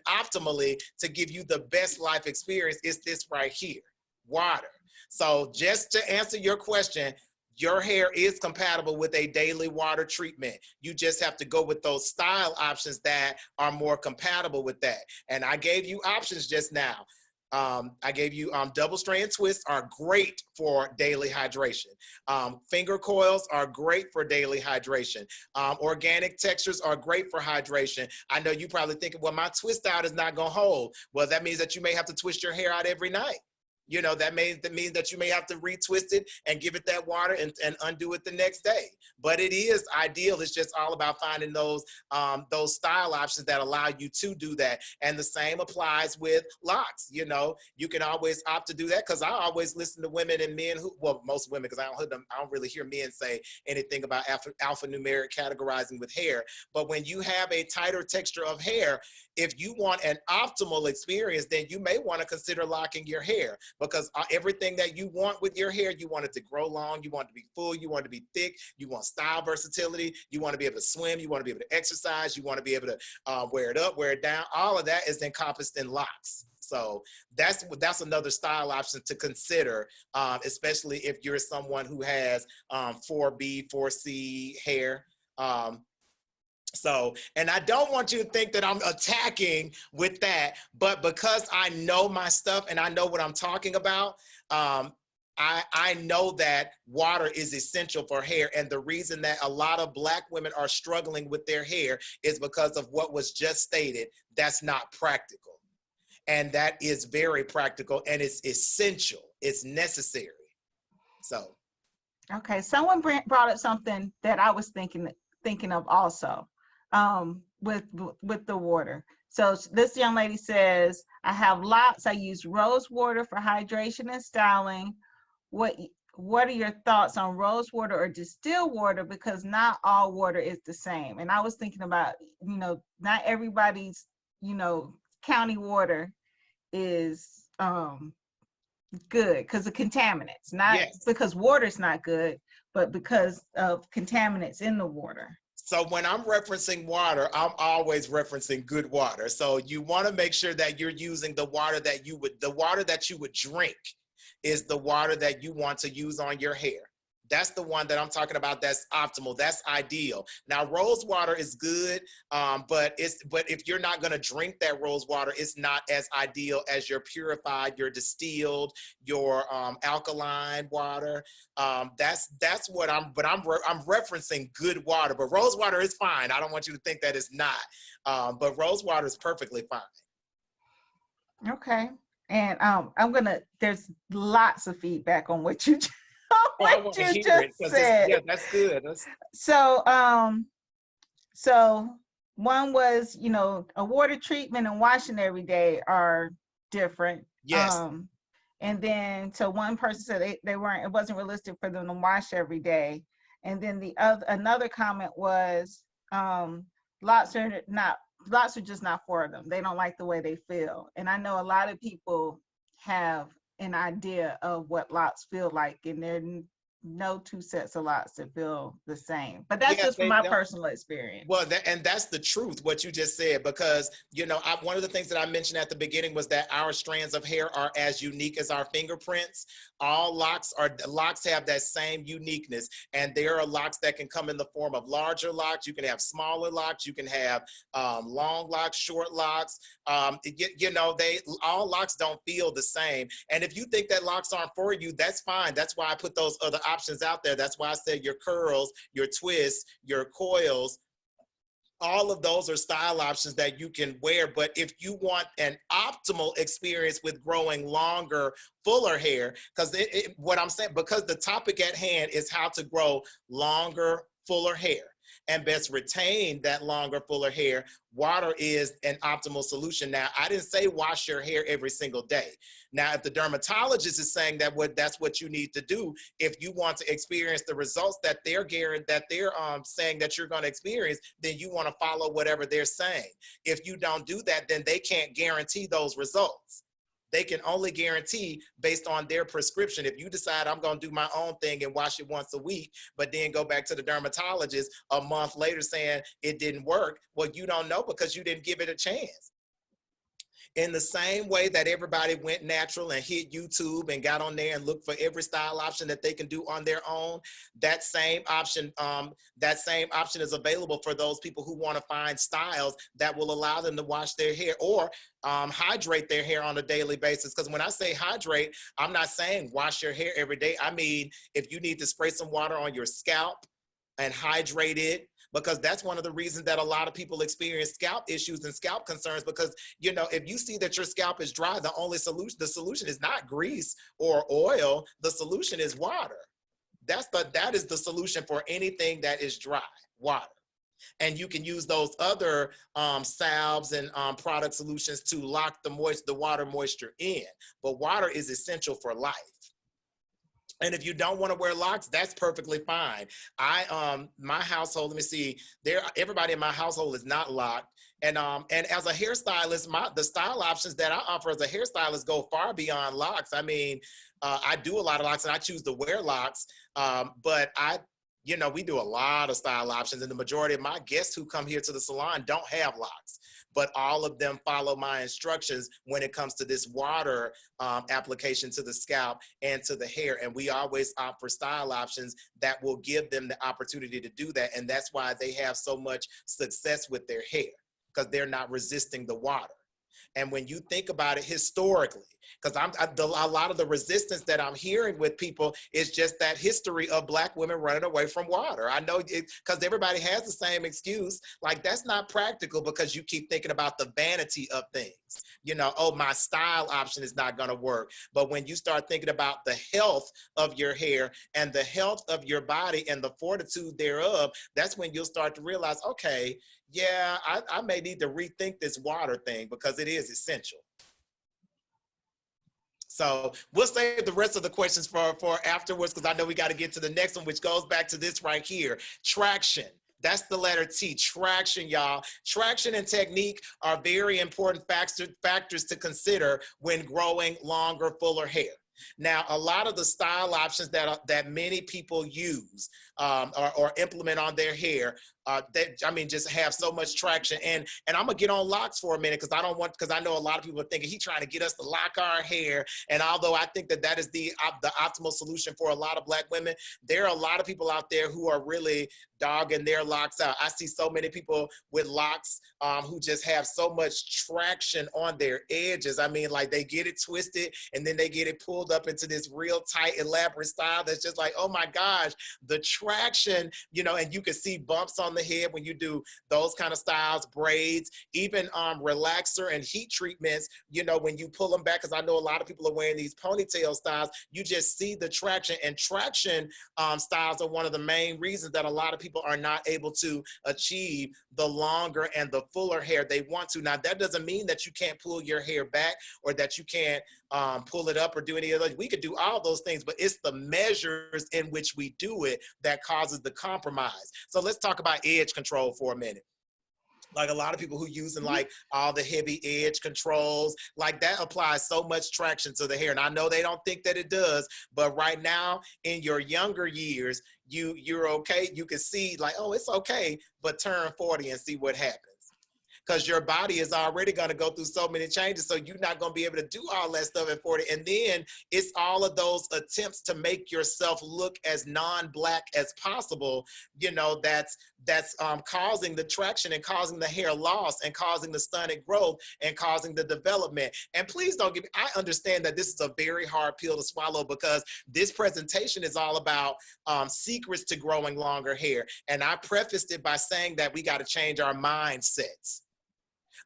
optimally, to give you the best life experience, is this right here, water. So just to answer your question, your hair is compatible with a daily water treatment. You just have to go with those style options that are more compatible with that. And I gave you options just now. I gave you double strand twists are great for daily hydration. Finger coils are great for daily hydration. Organic textures are great for hydration. I know you probably thinking, well, my twist out is not gonna hold. Well, that means that you may have to twist your hair out every night. You know, that means that you may have to retwist it and give it that water and undo it the next day. But it is ideal. It's just all about finding those style options that allow you to do that. And the same applies with locks. You know, you can always opt to do that, because I always listen to women and men who, well, most women, because I don't really hear men say anything about alphanumeric categorizing with hair. But when you have a tighter texture of hair, if you want an optimal experience, then you may want to consider locking your hair, because everything that you want with your hair, you want it to grow long, you want it to be full, you want it to be thick, you want style versatility, you want to be able to swim, you want to be able to exercise, you want to be able to wear it up, wear it down. All of that is encompassed in locks. So that's another style option to consider, especially if you're someone who has 4B, 4C hair. So, and I don't want you to think that I'm attacking with that, but because I know my stuff and I know what I'm talking about, I know that water is essential for hair. And the reason that a lot of Black women are struggling with their hair is because of what was just stated. That's not practical. And that is very practical, and it's essential. It's necessary. So. Okay, someone brought up something that I was thinking of also. With the water. So this young lady says, I have lots. I use rose water for hydration and styling. What are your thoughts on rose water or distilled water? Because not all water is the same. And I was thinking about, you know, not everybody's, you know, county water is good because of contaminants, not because water's not good, but because of contaminants in the water. So when I'm referencing water, I'm always referencing good water. So you want to make sure that you're using the water that you would drink is the water that you want to use on your hair. That's the one that I'm talking about. That's optimal. That's ideal. Now, rose water is good, but if you're not going to drink that rose water, it's not as ideal as your purified, your distilled, your alkaline water. That's what I'm referencing good water. But rose water is fine. I don't want you to think that it's not. But rose water is perfectly fine. Okay. And there's lots of feedback on what you what you just said. Yeah, that's good. So one was, you know, a water treatment and washing every day are different. Yes. And then so one person said they weren't, it wasn't realistic for them to wash every day. And then another comment was lots are just not for them. They don't like the way they feel. And I know a lot of people have an idea of what lots feel like, and they're no two sets of lots that feel the same. But that's Yeah, just from they my don't. personal experience. Well, and that's the truth, what you just said, because, you know, one of the things that I mentioned at the beginning was that our strands of hair are as unique as our fingerprints. All locks have that same uniqueness. And there are locks that can come in the form of larger locks. You can have smaller locks. You can have long locks, short locks. You know, all locks don't feel the same. And if you think that locks aren't for you, that's fine. That's why I put those other options out there. That's why I said your curls, your twists, your coils, all of those are style options that you can wear. But if you want an optimal experience with growing longer, fuller hair, because what I'm saying, because the topic at hand is how to grow longer, fuller hair and best retain that longer, fuller hair, water is an optimal solution. Now, I didn't say wash your hair every single day. Now, if the dermatologist is saying that that's what you need to do, if you want to experience the results that they're saying that you're going to experience, then you want to follow whatever they're saying. If you don't do that, then they can't guarantee those results. They can only guarantee based on their prescription. If you decide I'm going to do my own thing and wash it once a week, but then go back to the dermatologist a month later saying it didn't work, well, you don't know because you didn't give it a chance. In the same way that everybody went natural and hit YouTube and got on there and looked for every style option that they can do on their own, that same option is available for those people who want to find styles that will allow them to wash their hair or hydrate their hair on a daily basis. Because when I say hydrate, I'm not saying wash your hair every day. I mean, if you need to spray some water on your scalp and hydrate it, because that's one of the reasons that a lot of people experience scalp issues and scalp concerns, because, you know, if you see that your scalp is dry, the solution is not grease or oil. The solution is water. That is the solution for anything that is dry, water. And you can use those other salves and product solutions to lock the water moisture in. But water is essential for life. And if you don't want to wear locks, that's perfectly fine. My household, let me see, everybody in my household is not locked. And as a hairstylist, the style options that I offer as a hairstylist go far beyond locks. I mean, I do a lot of locks and I choose to wear locks, but we do a lot of style options, and the majority of my guests who come here to the salon don't have locks, but all of them follow my instructions when it comes to this water application to the scalp and to the hair. And we always opt for style options that will give them the opportunity to do that. And that's why they have so much success with their hair, because they're not resisting the water. And when you think about it historically, because a lot of the resistance that I'm hearing with people is just that history of Black women running away from water. I know because everybody has the same excuse, like that's not practical because you keep thinking about the vanity of things. You know, oh, my style option is not going to work. But when you start thinking about the health of your hair and the health of your body and the fortitude thereof, that's when you'll start to realize, okay, yeah, I may need to rethink this water thing because it is essential. So we'll save the rest of the questions for afterwards, because I know we got to get to the next one, which goes back to this right here, traction. That's the letter T, traction, y'all. Traction and technique are very important factors to consider when growing longer, fuller hair. Now, a lot of the style options that many people use or implement on their hair, just have so much traction. And I'm gonna get on locks for a minute because I know a lot of people are thinking he's trying to get us to lock our hair. And although I think that is the optimal solution for a lot of Black women, there are a lot of people out there who are really dogging their locks out. I see so many people with locks who just have so much traction on their edges. I mean, like they get it twisted and then they get it pulled pulled up into this real tight, elaborate style that's just like, oh my gosh, the traction, you know, and you can see bumps on the head when you do those kind of styles, braids, even relaxer and heat treatments, you know, when you pull them back, because I know a lot of people are wearing these ponytail styles, you just see the traction. And traction styles are one of the main reasons that a lot of people are not able to achieve the longer and the fuller hair they want to. Now, that doesn't mean that you can't pull your hair back or that you can't pull it up or do any of those. We could do all those things, but it's the measures in which we do it that causes the compromise. So let's talk about edge control for a minute. Like a lot of people who using like all the heavy edge controls, like that applies so much traction to the hair. And I know they don't think that it does, but right now in your younger years, you're okay. You can see like, oh, it's okay, but turn 40 and see what happens. Because your body is already going to go through so many changes. So you're not going to be able to do all that stuff at 40. And then it's all of those attempts to make yourself look as non-Black as possible, you know, that's causing the traction and causing the hair loss and causing the stunted growth and causing the development. And please don't get me, I understand that this is a very hard pill to swallow, because this presentation is all about secrets to growing longer hair. And I prefaced it by saying that we got to change our mindsets.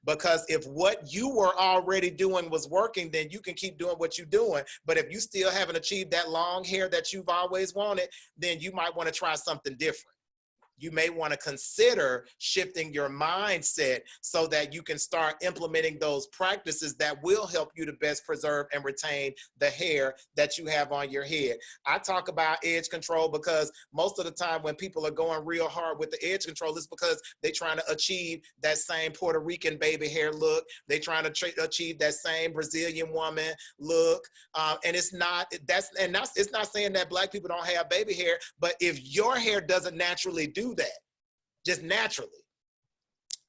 Because if what you were already doing was working, then you can keep doing what you're doing. But if you still haven't achieved that long hair that you've always wanted, then you might want to try something different. You may want to consider shifting your mindset so that you can start implementing those practices that will help you to best preserve and retain the hair that you have on your head. I talk about edge control because most of the time when people are going real hard with the edge control, it's because they're trying to achieve that same Puerto Rican baby hair look. They're trying to achieve that same Brazilian woman look. And it's not saying that Black people don't have baby hair, but if your hair doesn't naturally do that, just naturally,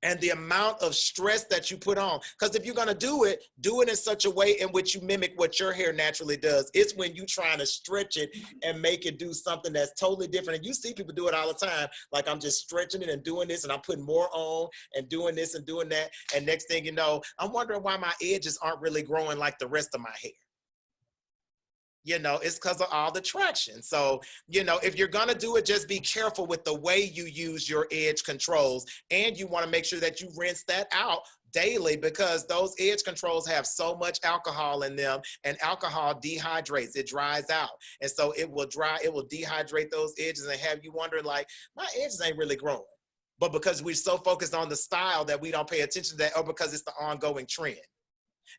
and the amount of stress that you put on, because if you're going to do it in such a way in which you mimic what your hair naturally does. It's when you trying to stretch it and make it do something that's totally different. And you see people do it all the time. Like, I'm just stretching it and doing this, and I'm putting more on and doing this and doing that. And next thing you know, I'm wondering why my edges aren't really growing like the rest of my hair. You know, it's because of all the traction. So, you know, if you're going to do it, just be careful with the way you use your edge controls. And you want to make sure that you rinse that out daily, because those edge controls have so much alcohol in them, and alcohol dehydrates, it dries out. And so it will dehydrate those edges and have you wondering like, my edges ain't really growing. But because we're so focused on the style that we don't pay attention to that, or because it's the ongoing trend.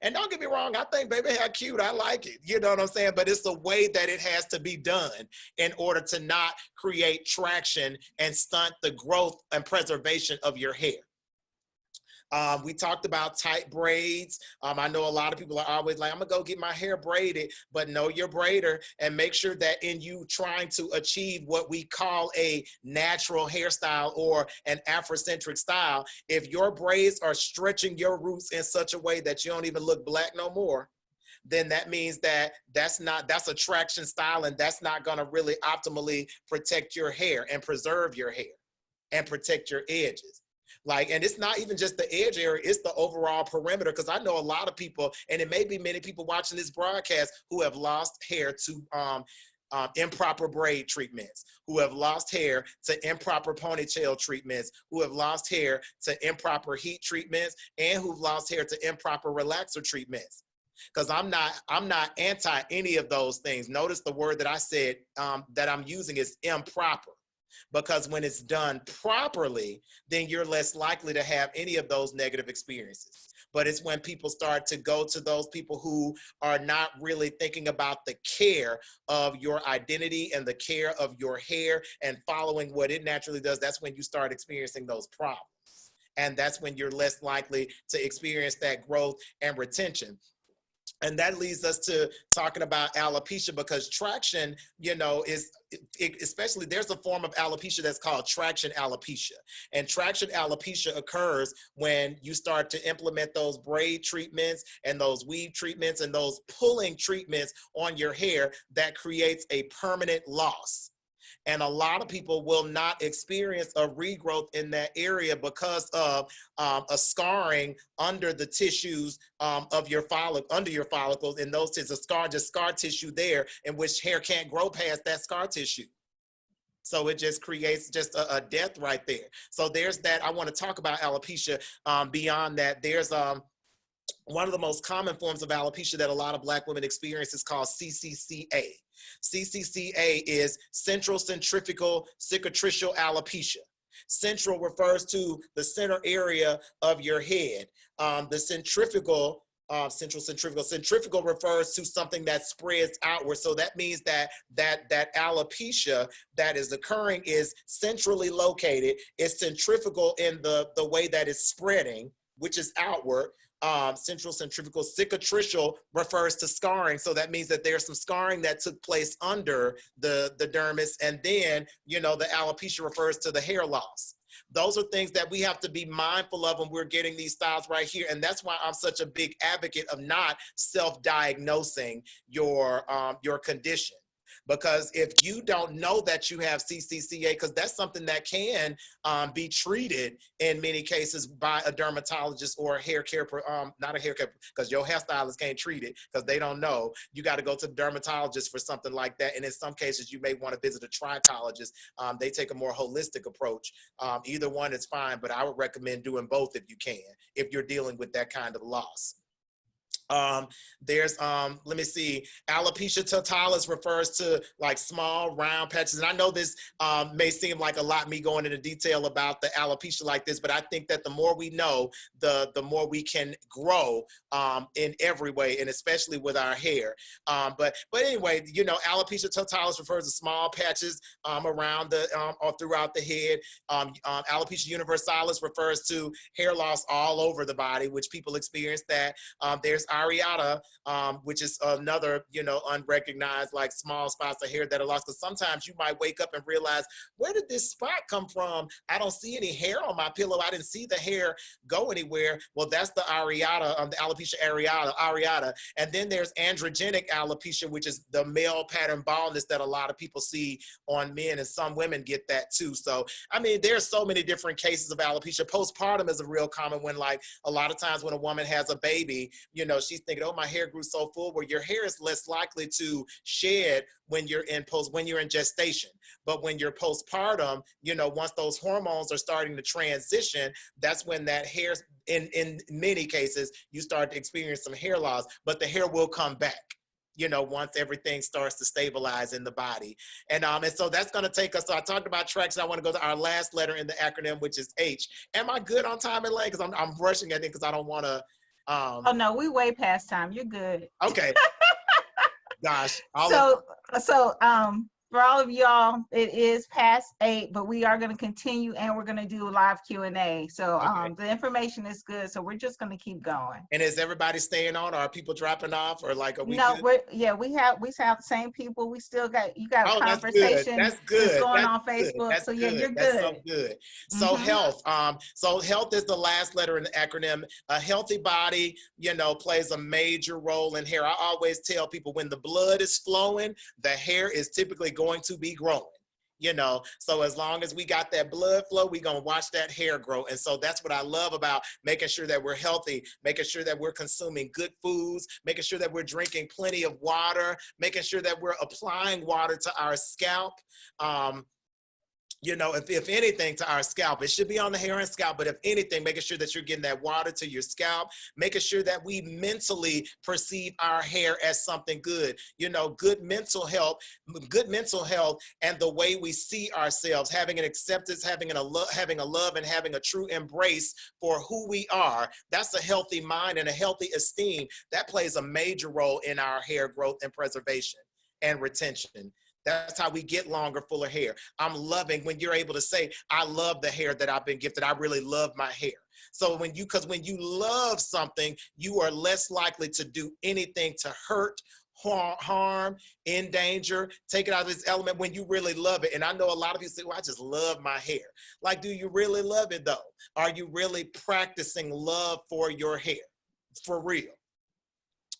And don't get me wrong, I think baby hair cute, I like it, you know what I'm saying? But it's the way that it has to be done in order to not create traction and stunt the growth and preservation of your hair. We talked about tight braids. I know a lot of people are always like, I'm gonna go get my hair braided, but know your braider and make sure that in you trying to achieve what we call a natural hairstyle or an Afrocentric style, if your braids are stretching your roots in such a way that you don't even look Black no more, then that means that that's a traction style, and that's not gonna really optimally protect your hair and preserve your hair and protect your edges. Like, and it's not even just the edge area, it's the overall perimeter. Because I know a lot of people, and it may be many people watching this broadcast, who have lost hair to improper braid treatments, who have lost hair to improper ponytail treatments, who have lost hair to improper heat treatments, and who've lost hair to improper relaxer treatments. Because I'm not anti any of those things. Notice the word that I said that I'm using is improper. Because when it's done properly, then you're less likely to have any of those negative experiences. But it's when people start to go to those people who are not really thinking about the care of your identity and the care of your hair and following what it naturally does, that's when you start experiencing those problems. And that's when you're less likely to experience that growth and retention. And that leads us to talking about alopecia, because traction, you know, especially there's a form of alopecia that's called traction alopecia. And traction alopecia occurs when you start to implement those braid treatments and those weave treatments and those pulling treatments on your hair that creates a permanent loss. And a lot of people will not experience a regrowth in that area because of a scarring under the tissues of your under your follicles, and those is a scar, just scar tissue there, in which hair can't grow past that scar tissue. So it just creates just a death right there. So there's that. I want to talk about alopecia. Beyond that, there's one of the most common forms of alopecia that a lot of Black women experience is called CCCA. CCCA is central centrifugal cicatricial alopecia. Central refers to the center area of your head. The centrifugal centrifugal refers to something that spreads outward. So that means that alopecia that is occurring is centrally located. It's centrifugal in the way that it's spreading, which is outward. Central centrifugal cicatricial refers to scarring. So that means that there's some scarring that took place under the dermis. And then, you know, the alopecia refers to the hair loss. Those are things that we have to be mindful of when we're getting these styles right here. And that's why I'm such a big advocate of not self-diagnosing your condition. Because if you don't know that you have CCCA, because that's something that can be treated in many cases by a dermatologist or a hair care, not a hair care, because your hairstylist can't treat it because they don't know. You got to go to the dermatologist for something like that. And in some cases, you may want to visit a trichologist. They take a more holistic approach. Either one is fine, but I would recommend doing both if you can, if you're dealing with that kind of loss. There's let me see, alopecia totalis refers to like small round patches, and I know this may seem like a lot, me going into detail about the alopecia like this, but I think that the more we know, the more we can grow in every way, and especially with our hair. But anyway, you know, alopecia totalis refers to small patches around the or throughout the head. Alopecia universalis refers to hair loss all over the body, which people experience that. There's areata, which is another, you know, unrecognized, like small spots of hair that are lost. Because sometimes you might wake up and realize, where did this spot come from? I don't see any hair on my pillow. I didn't see the hair go anywhere. Well, that's the areata, the alopecia areata. And then there's androgenic alopecia, which is the male pattern baldness that a lot of people see on men, and some women get that too. So, I mean, there's so many different cases of alopecia. Postpartum is a real common one. Like a lot of times when a woman has a baby, you know, she's thinking, oh, my hair grew so full, where your hair is less likely to shed when you're in gestation. But when you're postpartum, you know, once those hormones are starting to transition, that's when that hair, in many cases, you start to experience some hair loss, but the hair will come back, you know, once everything starts to stabilize in the body. And so that's going to take us, so I talked about tracks, and I want to go to our last letter in the acronym, which is H. Am I good on time and lane? Because I'm rushing at it because I don't want to. Oh no, we way past time. You're good. Okay. Gosh. So for all of y'all, it is past 8, but we are going to continue, and we're going to do a live Q&A. So Okay. the information is good, so we're just going to keep going. And is everybody staying on, or are people dropping off, or like are we? No, we have the same people. We still got a conversation. That's good. That's going good. on Facebook. That's so yeah, good. you're good. That's so good. So health. So health is the last letter in the acronym. A healthy body, you know, plays a major role in hair. I always tell people, when the blood is flowing, the hair is typically going to be growing. You know, so as long as we got that blood flow, we're going to watch that hair grow. And so that's what I love about making sure that we're healthy, making sure that we're consuming good foods, making sure that we're drinking plenty of water, making sure that we're applying water to our scalp. You know, if anything, to our scalp. It should be on the hair and scalp, but if anything, making sure that you're getting that water to your scalp, making sure that we mentally perceive our hair as something good. You know, good mental health, and the way we see ourselves, having an acceptance, having a love, and having a true embrace for who we are. That's a healthy mind and a healthy esteem. That plays a major role in our hair growth and preservation and retention. That's how we get longer, fuller hair. I'm loving when you're able to say, I love the hair that I've been gifted. I really love my hair. So because when you love something, you are less likely to do anything to hurt, harm, endanger, take it out of its element when you really love it. And I know a lot of you say, well, I just love my hair. Like, do you really love it though? Are you really practicing love for your hair? For real?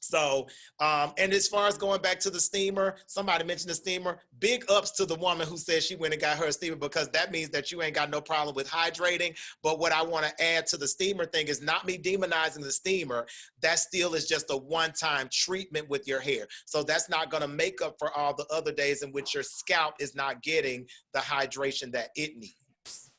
So, and as far as going back to the steamer, somebody mentioned the steamer, big ups to the woman who said she went and got her a steamer, because that means that you ain't got no problem with hydrating. But what I want to add to the steamer thing is not me demonizing the steamer. That still is just a one-time treatment with your hair. So that's not going to make up for all the other days in which your scalp is not getting the hydration that it needs.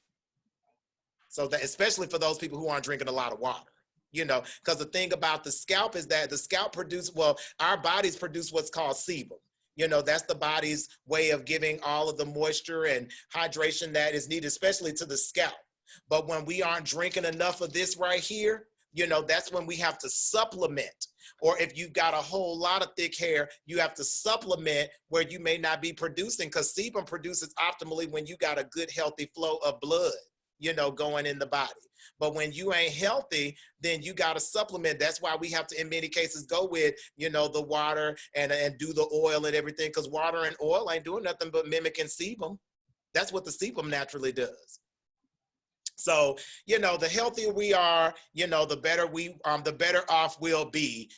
So that, especially for those people who aren't drinking a lot of water. You know, because the thing about the scalp is that the scalp produce, well, our bodies produce what's called sebum. You know, that's the body's way of giving all of the moisture and hydration that is needed, especially to the scalp. But when we aren't drinking enough of this right here, you know, that's when we have to supplement. Or if you've got a whole lot of thick hair, you have to supplement where you may not be producing, because sebum produces optimally when you got a good, healthy flow of blood, you know, going in the body. But when you ain't healthy, then you got to supplement. That's why we have to, in many cases, go with, you know, the water and do the oil and everything, because water and oil ain't doing nothing but mimicking sebum. That's what the sebum naturally does. So, you know, the healthier we are, you know, the better the better off we'll be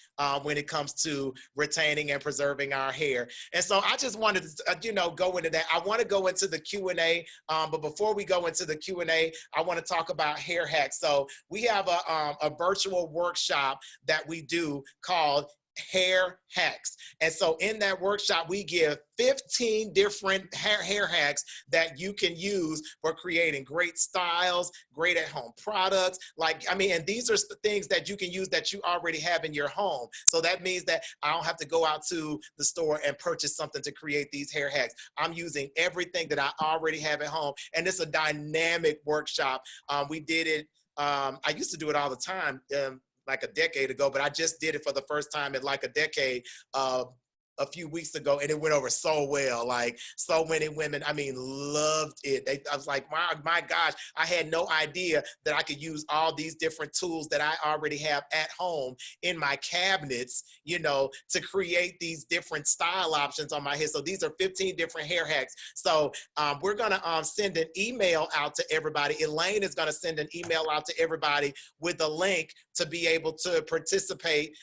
when it comes to retaining and preserving our hair. And so I just wanted to, you know, go into that. I want to go into the Q&A, but before we go into the Q&A, I want to talk about hair hacks. So we have a virtual workshop that we do called Hair Hacks. And so in that workshop, we give 15 different hair hacks that you can use for creating great styles, great at home products. Like, I mean, and these are the things that you can use that you already have in your home. So that means that I don't have to go out to the store and purchase something to create these hair hacks. I'm using everything that I already have at home. And it's a dynamic workshop. We did it, I used to do it all the time, like a decade ago, but I just did it for the first time in like a decade a few weeks ago, and it went over so well. Like, so many women, I mean, loved it. I was like, my gosh, I had no idea that I could use all these different tools that I already have at home in my cabinets, you know, to create these different style options on my hair. So these are 15 different hair hacks. So we're gonna send an email out to everybody. Elaine is gonna send an email out to everybody with a link to be able to participate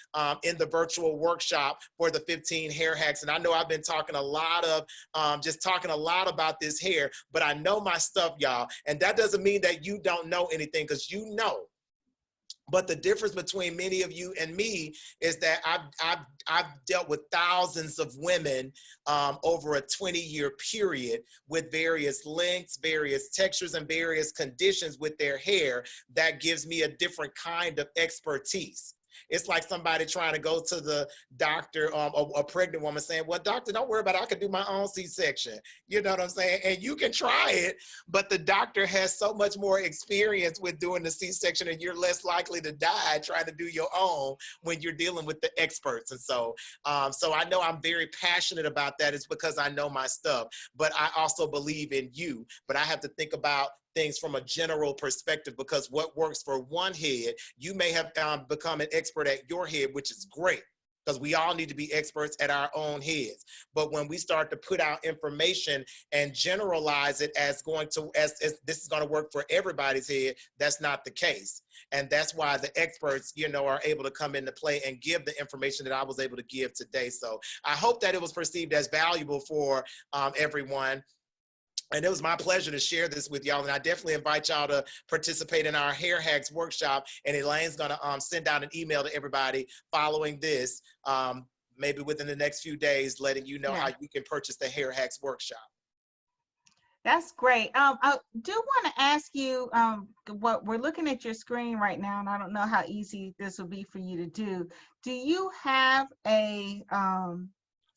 in the virtual workshop for the 15 hair hacks. And I know I've been talking a lot of, just talking a lot about this hair, but I know my stuff, y'all. And that doesn't mean that you don't know anything, because you know. But the difference between many of you and me is that I've dealt with thousands of women over a 20-year period with various lengths, various textures, and various conditions with their hair. That gives me a different kind of expertise. It's like somebody trying to go to the doctor, a pregnant woman saying, well, doctor, don't worry about it. I can do my own C-section. You know what I'm saying? And you can try it, but the doctor has so much more experience with doing the C-section, and you're less likely to die trying to do your own when you're dealing with the experts. And so, so I know I'm very passionate about that. It's because I know my stuff, but I also believe in you. But I have to think about things from a general perspective, because what works for one head, you may have become an expert at your head, which is great, because we all need to be experts at our own heads. But when we start to put out information and generalize it as going to, as this is going to work for everybody's head, that's not the case. And that's why the experts, you know, are able to come into play and give the information that I was able to give today. So I hope that it was perceived as valuable for everyone. And it was my pleasure to share this with y'all. And I definitely invite y'all to participate in our Hair Hacks workshop. And Elaine's gonna send out an email to everybody following this, maybe within the next few days, letting you know how you can purchase the Hair Hacks workshop. That's great. I do want to ask you, what we're looking at your screen right now, and I don't know how easy this will be for you to do. Do you have a,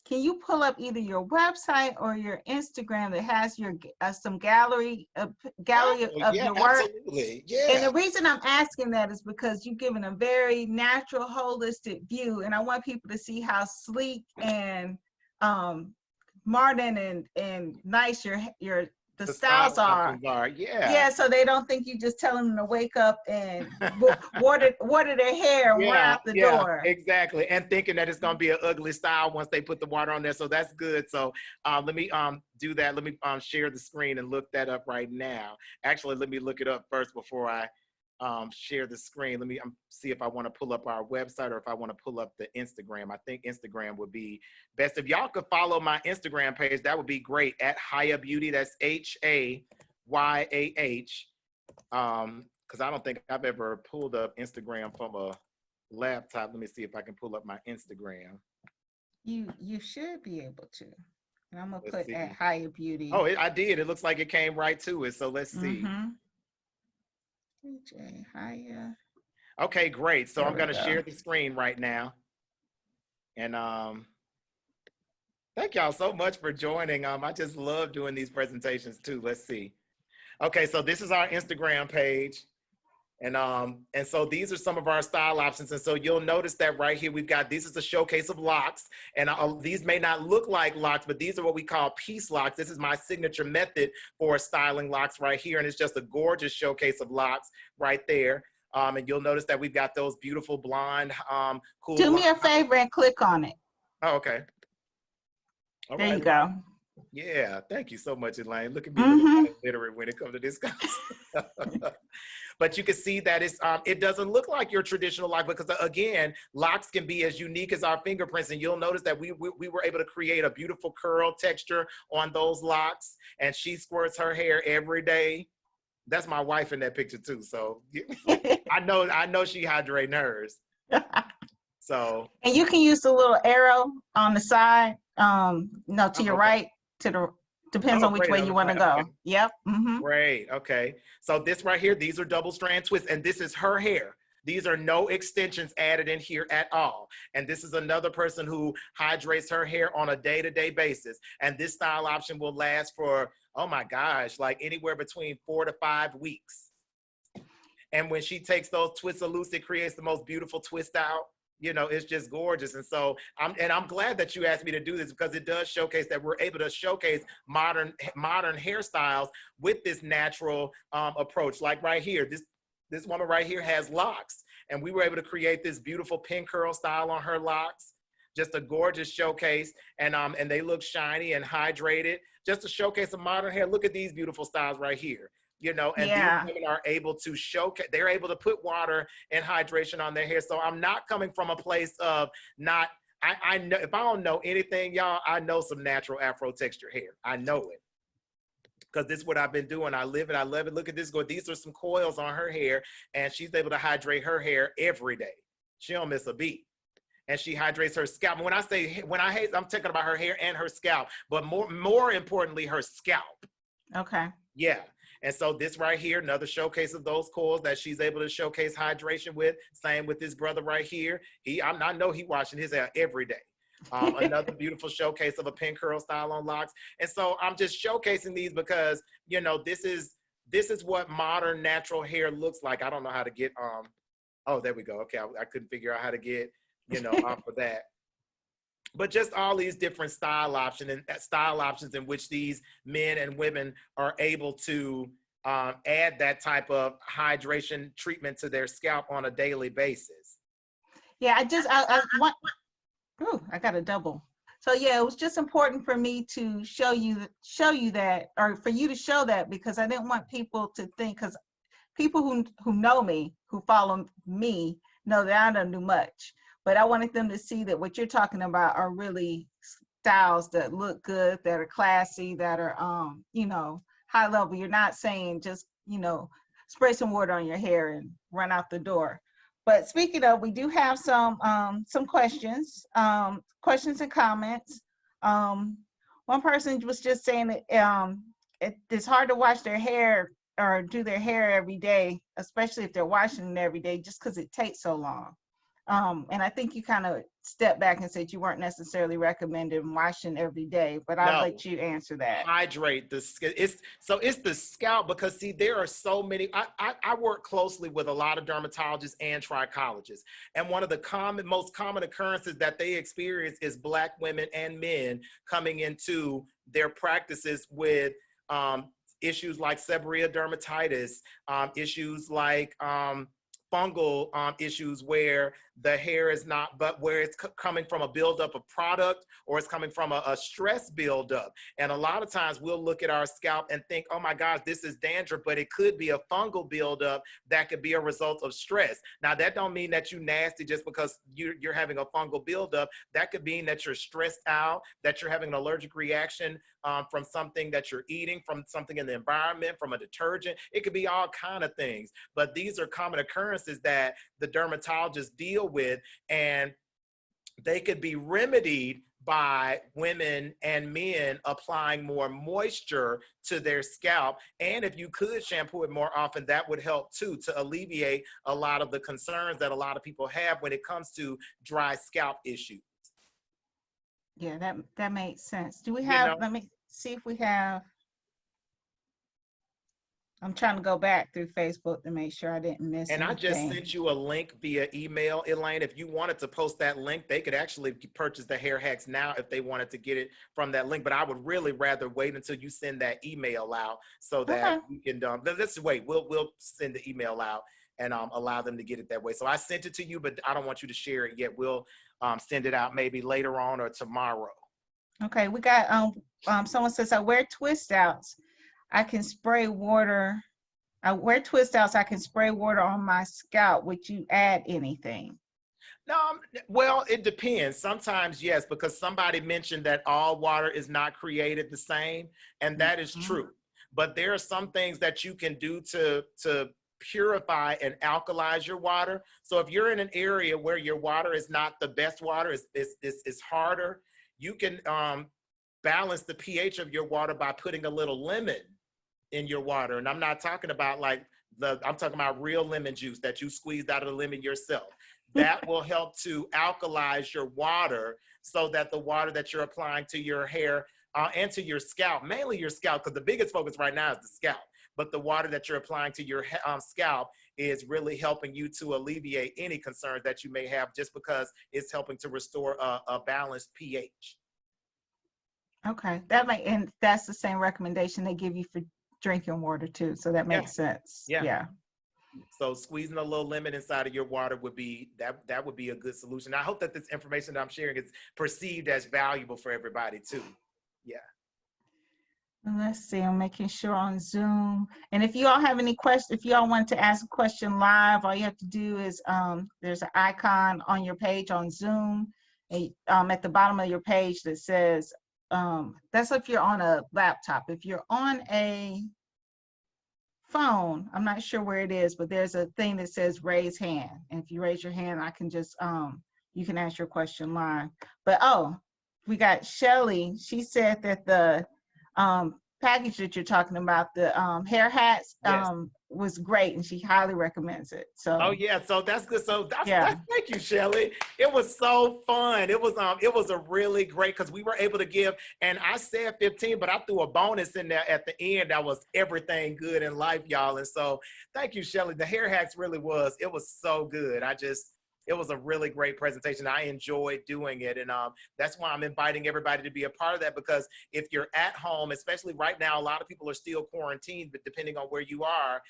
can you pull up either your website or your Instagram that has your some gallery of your work? Absolutely. Yeah. And the reason I'm asking that is because you've given a very natural, holistic view, and I want people to see how sleek and modern and nice the styles are. Yeah, so they don't think you just telling them to wake up and water their hair and run out the door. Exactly. And thinking that it's gonna be an ugly style once they put the water on there. So that's good. So let me do that. Let me share the screen and look that up right now. Actually, let me look it up first before I share the screen. Let me see if I want to pull up our website or if I want to pull up the Instagram. I think Instagram would be best. If y'all could follow my Instagram page, that would be great, at Hayah Beauty. That's HAYAH. Because I don't think I've ever pulled up Instagram from a laptop. Let me see if I can pull up my Instagram. You should be able to. And I'm gonna Let's put see. at Hayah Beauty. Oh, I did. It looks like it came right to it. So let's see. DJ Hayah. Okay, great. So There I'm we going to go. share the screen right now. And thank y'all so much for joining. I just love doing these presentations too. Let's see. Okay, so this is our Instagram page. And so these are some of our style options. And so you'll notice that right here, we've got, this is a showcase of locks. And these may not look like locks, but these are what we call piece locks. This is my signature method for styling locks right here. And it's just a gorgeous showcase of locks right there. And you'll notice that we've got those beautiful blonde, cool. Do me a favor and click on it. Oh, okay. All there right. you go. Yeah, thank you so much, Elaine. Look at me looking illiterate when it comes to this kind of stuff. But you can see that it doesn't look like your traditional lock, because again, locks can be as unique as our fingerprints. And you'll notice that we were able to create a beautiful curl texture on those locks. And she squirts her hair every day. That's my wife in that picture too. So I know she hydrating hers. So. And you can use the little arrow on the side, no, to your right, to the, depends on which way you want to go. Okay. Yep. Great. Okay. So this right here, these are double strand twists, and this is her hair. These are no extensions added in here at all. And this is another person who hydrates her hair on a day-to-day basis. And this style option will last for, oh my gosh, like anywhere between 4 to 5 weeks. And when she takes those twists loose, it creates the most beautiful twist out. You know, it's just gorgeous. And so I'm glad that you asked me to do this, because it does showcase that we're able to showcase modern hairstyles with this natural approach. Like right here, this woman right here has locks, and we were able to create this beautiful pin curl style on her locks. Just a gorgeous showcase, and they look shiny and hydrated. Just a showcase of modern hair. Look at these beautiful styles right here. You know, and these women are able to showcase, they're able to put water and hydration on their hair. So I'm not coming from a place of not, I know, if I don't know anything, y'all, I know some natural Afro texture hair. I know it, because this is what I've been doing. I live it, I love it. Look at this, these are some coils on her hair, and she's able to hydrate her hair every day. She don't miss a beat. And she hydrates her scalp. And when I'm talking about her hair and her scalp, but more importantly, her scalp. Okay. Yeah. And so this right here, another showcase of those coils that she's able to showcase hydration with. Same with this brother right here. I know he washing his hair every day. Another beautiful showcase of a pin curl style on locks. And so I'm just showcasing these because, you know, this is what modern natural hair looks like. I don't know how to get, oh, there we go. Okay, I couldn't figure out how to get, you know, off of that. But just all these different style options in which these men and women are able to add that type of hydration treatment to their scalp on a daily basis. Yeah, I want, ooh, I got a double. So yeah, it was just important for me to show you that, or for you to show that, because I didn't want people to think, because people who know me, who follow me, know that I don't do much. But I wanted them to see that what you're talking about are really styles that look good, that are classy, that are, you know, high level. You're not saying just, you know, spray some water on your hair and run out the door. But speaking of, we do have some questions, questions and comments. One person was just saying that it's hard to wash their hair or do their hair every day, especially if they're washing it every day, just because it takes so long. And I think you kind of stepped back and said you weren't necessarily recommending washing every day, but I'll let you answer that. Hydrate the skin. It's the scalp, because see, there are so many. I work closely with a lot of dermatologists and trichologists, and one of the most common occurrences that they experience is Black women and men coming into their practices with issues like seborrheic dermatitis, issues like fungal issues where the hair is not, but where it's coming from a buildup of product, or it's coming from a stress buildup. And a lot of times we'll look at our scalp and think, oh my gosh, this is dandruff, but it could be a fungal buildup that could be a result of stress. Now that don't mean that you nasty just because you're having a fungal buildup. That could mean that you're stressed out, that you're having an allergic reaction from something that you're eating, from something in the environment, from a detergent. It could be all kind of things, but these are common occurrences that the dermatologists deal with, and they could be remedied by women and men applying more moisture to their scalp. And if you could shampoo it more often, that would help too, to alleviate a lot of the concerns that a lot of people have when it comes to dry scalp issues. Yeah, that makes sense. Do we have, let me see if we have, I'm trying to go back through Facebook to make sure I didn't miss anything. I just sent you a link via email, Elaine. If you wanted to post that link, they could actually purchase the hair hacks now if they wanted to get it from that link. But I would really rather wait until you send that email out so that we can, let's wait, we'll send the email out and allow them to get it that way. So I sent it to you, but I don't want you to share it yet. We'll send it out maybe later on or tomorrow. Okay, we got, someone says, I wear twist outs. I can spray water. I wear twist outs. I can spray water on my scalp. Would you add anything? No, well, it depends. Sometimes, yes, because somebody mentioned that all water is not created the same, and that is true. But there are some things that you can do to purify and alkalize your water. So if you're in an area where your water is not the best water, it's harder, you can balance the pH of your water by putting a little lemon in your water. And I'm not talking about I'm talking about real lemon juice that you squeezed out of the lemon yourself. That will help to alkalize your water so that the water that you're applying to your hair and to your scalp, mainly your scalp, because the biggest focus right now is the scalp, but the water that you're applying to your scalp is really helping you to alleviate any concerns that you may have, just because it's helping to restore a balanced pH. Okay, and that's the same recommendation they give you for drinking water too, so that makes sense. Yeah. So squeezing a little lemon inside of your water would be that would be a good solution. I hope that this information that I'm sharing is perceived as valuable for everybody too. Yeah. Let's see, I'm making sure on Zoom. And if you all have any questions, if you all want to ask a question live, all you have to do is there's an icon on your page on Zoom, at the bottom of your page that says, that's if you're on a laptop. If you're on a phone, I'm not sure where it is, but there's a thing that says raise hand. And if you raise your hand, I can just, you can ask your question live. But we got Shelly. She said that the package that you're talking about, the hair hats, was great, and she highly recommends it. So so that's good. So thank you, Shelly. It was so fun. It was a really great, because we were able to give, and I said 15, but I threw a bonus in there at the end that was everything good in life, y'all. And so thank you, Shelly. The hair hacks really was so good. It was a really great presentation. I enjoyed doing it. And that's why I'm inviting everybody to be a part of that, because if you're at home, especially right now, a lot of people are still quarantined, but depending on where you are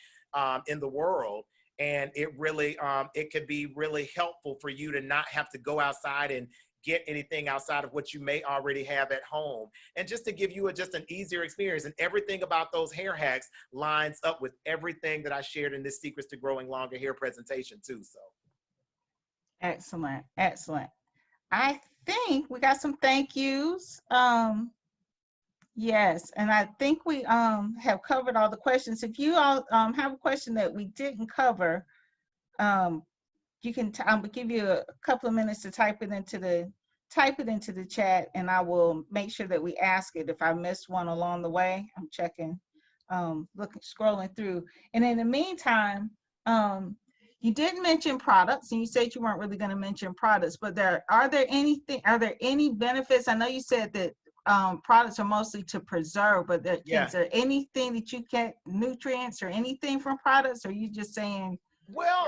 in the world, and it really, it could be really helpful for you to not have to go outside and get anything outside of what you may already have at home. And just to give you just an easier experience, and everything about those hair hacks lines up with everything that I shared in this Secrets to Growing Longer Hair presentation too, so. Excellent, excellent. I think we got some thank yous. Yes, and I think we have covered all the questions. If you all have a question that we didn't cover, you can. I'll give you a couple of minutes to type it into the chat, and I will make sure that we ask it. If I missed one along the way, I'm checking, scrolling through. And in the meantime, you didn't mention products, and you said you weren't really going to mention products, but are there any benefits? I know you said that products are mostly to preserve, but is there anything that you get, nutrients or anything from products, or are you just saying? Well,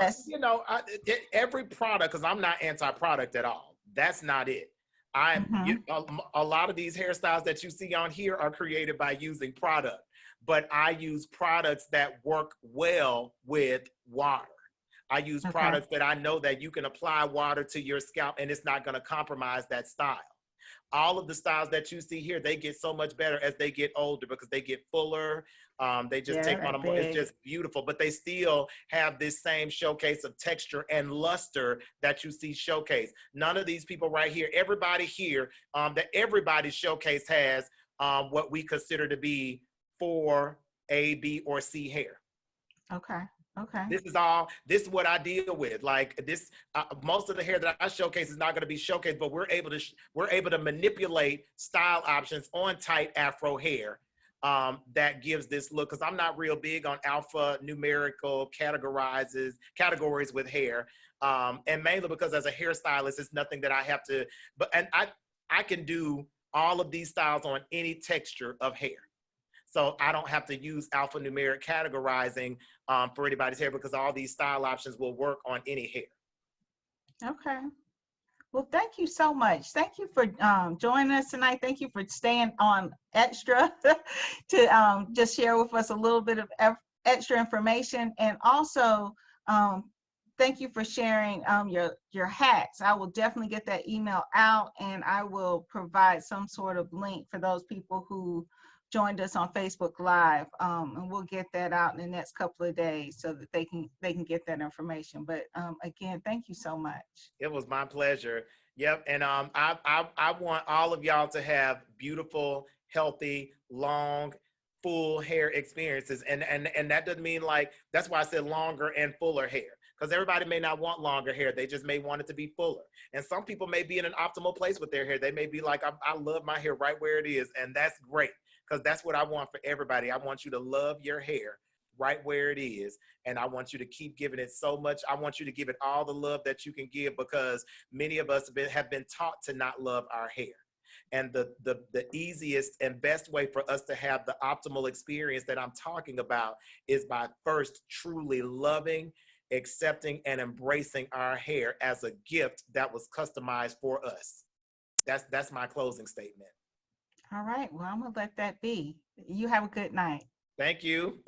every product, because I'm not anti-product at all. That's not it. A lot of these hairstyles that you see on here are created by using product, but I use products that work well with water. I use Okay. products that I know that you can apply water to your scalp and it's not going to compromise that style. All of the styles that you see here, they get so much better as they get older because they get fuller. They just Yeah, take on a that more, it's big. just beautiful, but they still have this same showcase of texture and luster that you see showcase. None of these people right here, everybody here, that everybody's showcase has what we consider to be 4A, B, or C hair. Okay. Okay. This is what I deal with. Like this, most of the hair that I showcase is not going to be showcased, but we're able to manipulate style options on tight Afro hair that gives this look. Because I'm not real big on alphanumerical categories with hair, and mainly because as a hairstylist, it's nothing that I have to. And I can do all of these styles on any texture of hair. So I don't have to use alphanumeric categorizing for anybody's hair because all these style options will work on any hair. Okay. Well, thank you so much. Thank you for joining us tonight. Thank you for staying on extra to just share with us a little bit of extra information. And also, thank you for sharing your hacks. I will definitely get that email out, and I will provide some sort of link for those people who joined us on Facebook Live, and we'll get that out in the next couple of days so that they can get that information. But again, thank you so much. It was my pleasure. Yep, and I want all of y'all to have beautiful, healthy, long, full hair experiences, and that doesn't mean like, that's why I said longer and fuller hair. Because everybody may not want longer hair. They just may want it to be fuller. And some people may be in an optimal place with their hair. They may be like, I love my hair right where it is. And that's great. Because that's what I want for everybody. I want you to love your hair right where it is. And I want you to keep giving it so much. I want you to give it all the love that you can give, because many of us have been taught to not love our hair. And the easiest and best way for us to have the optimal experience that I'm talking about is by first truly loving, accepting, and embracing our hair as a gift that was customized for us. That's my closing statement. All right. Well, I'm going to let that be. You have a good night. Thank you.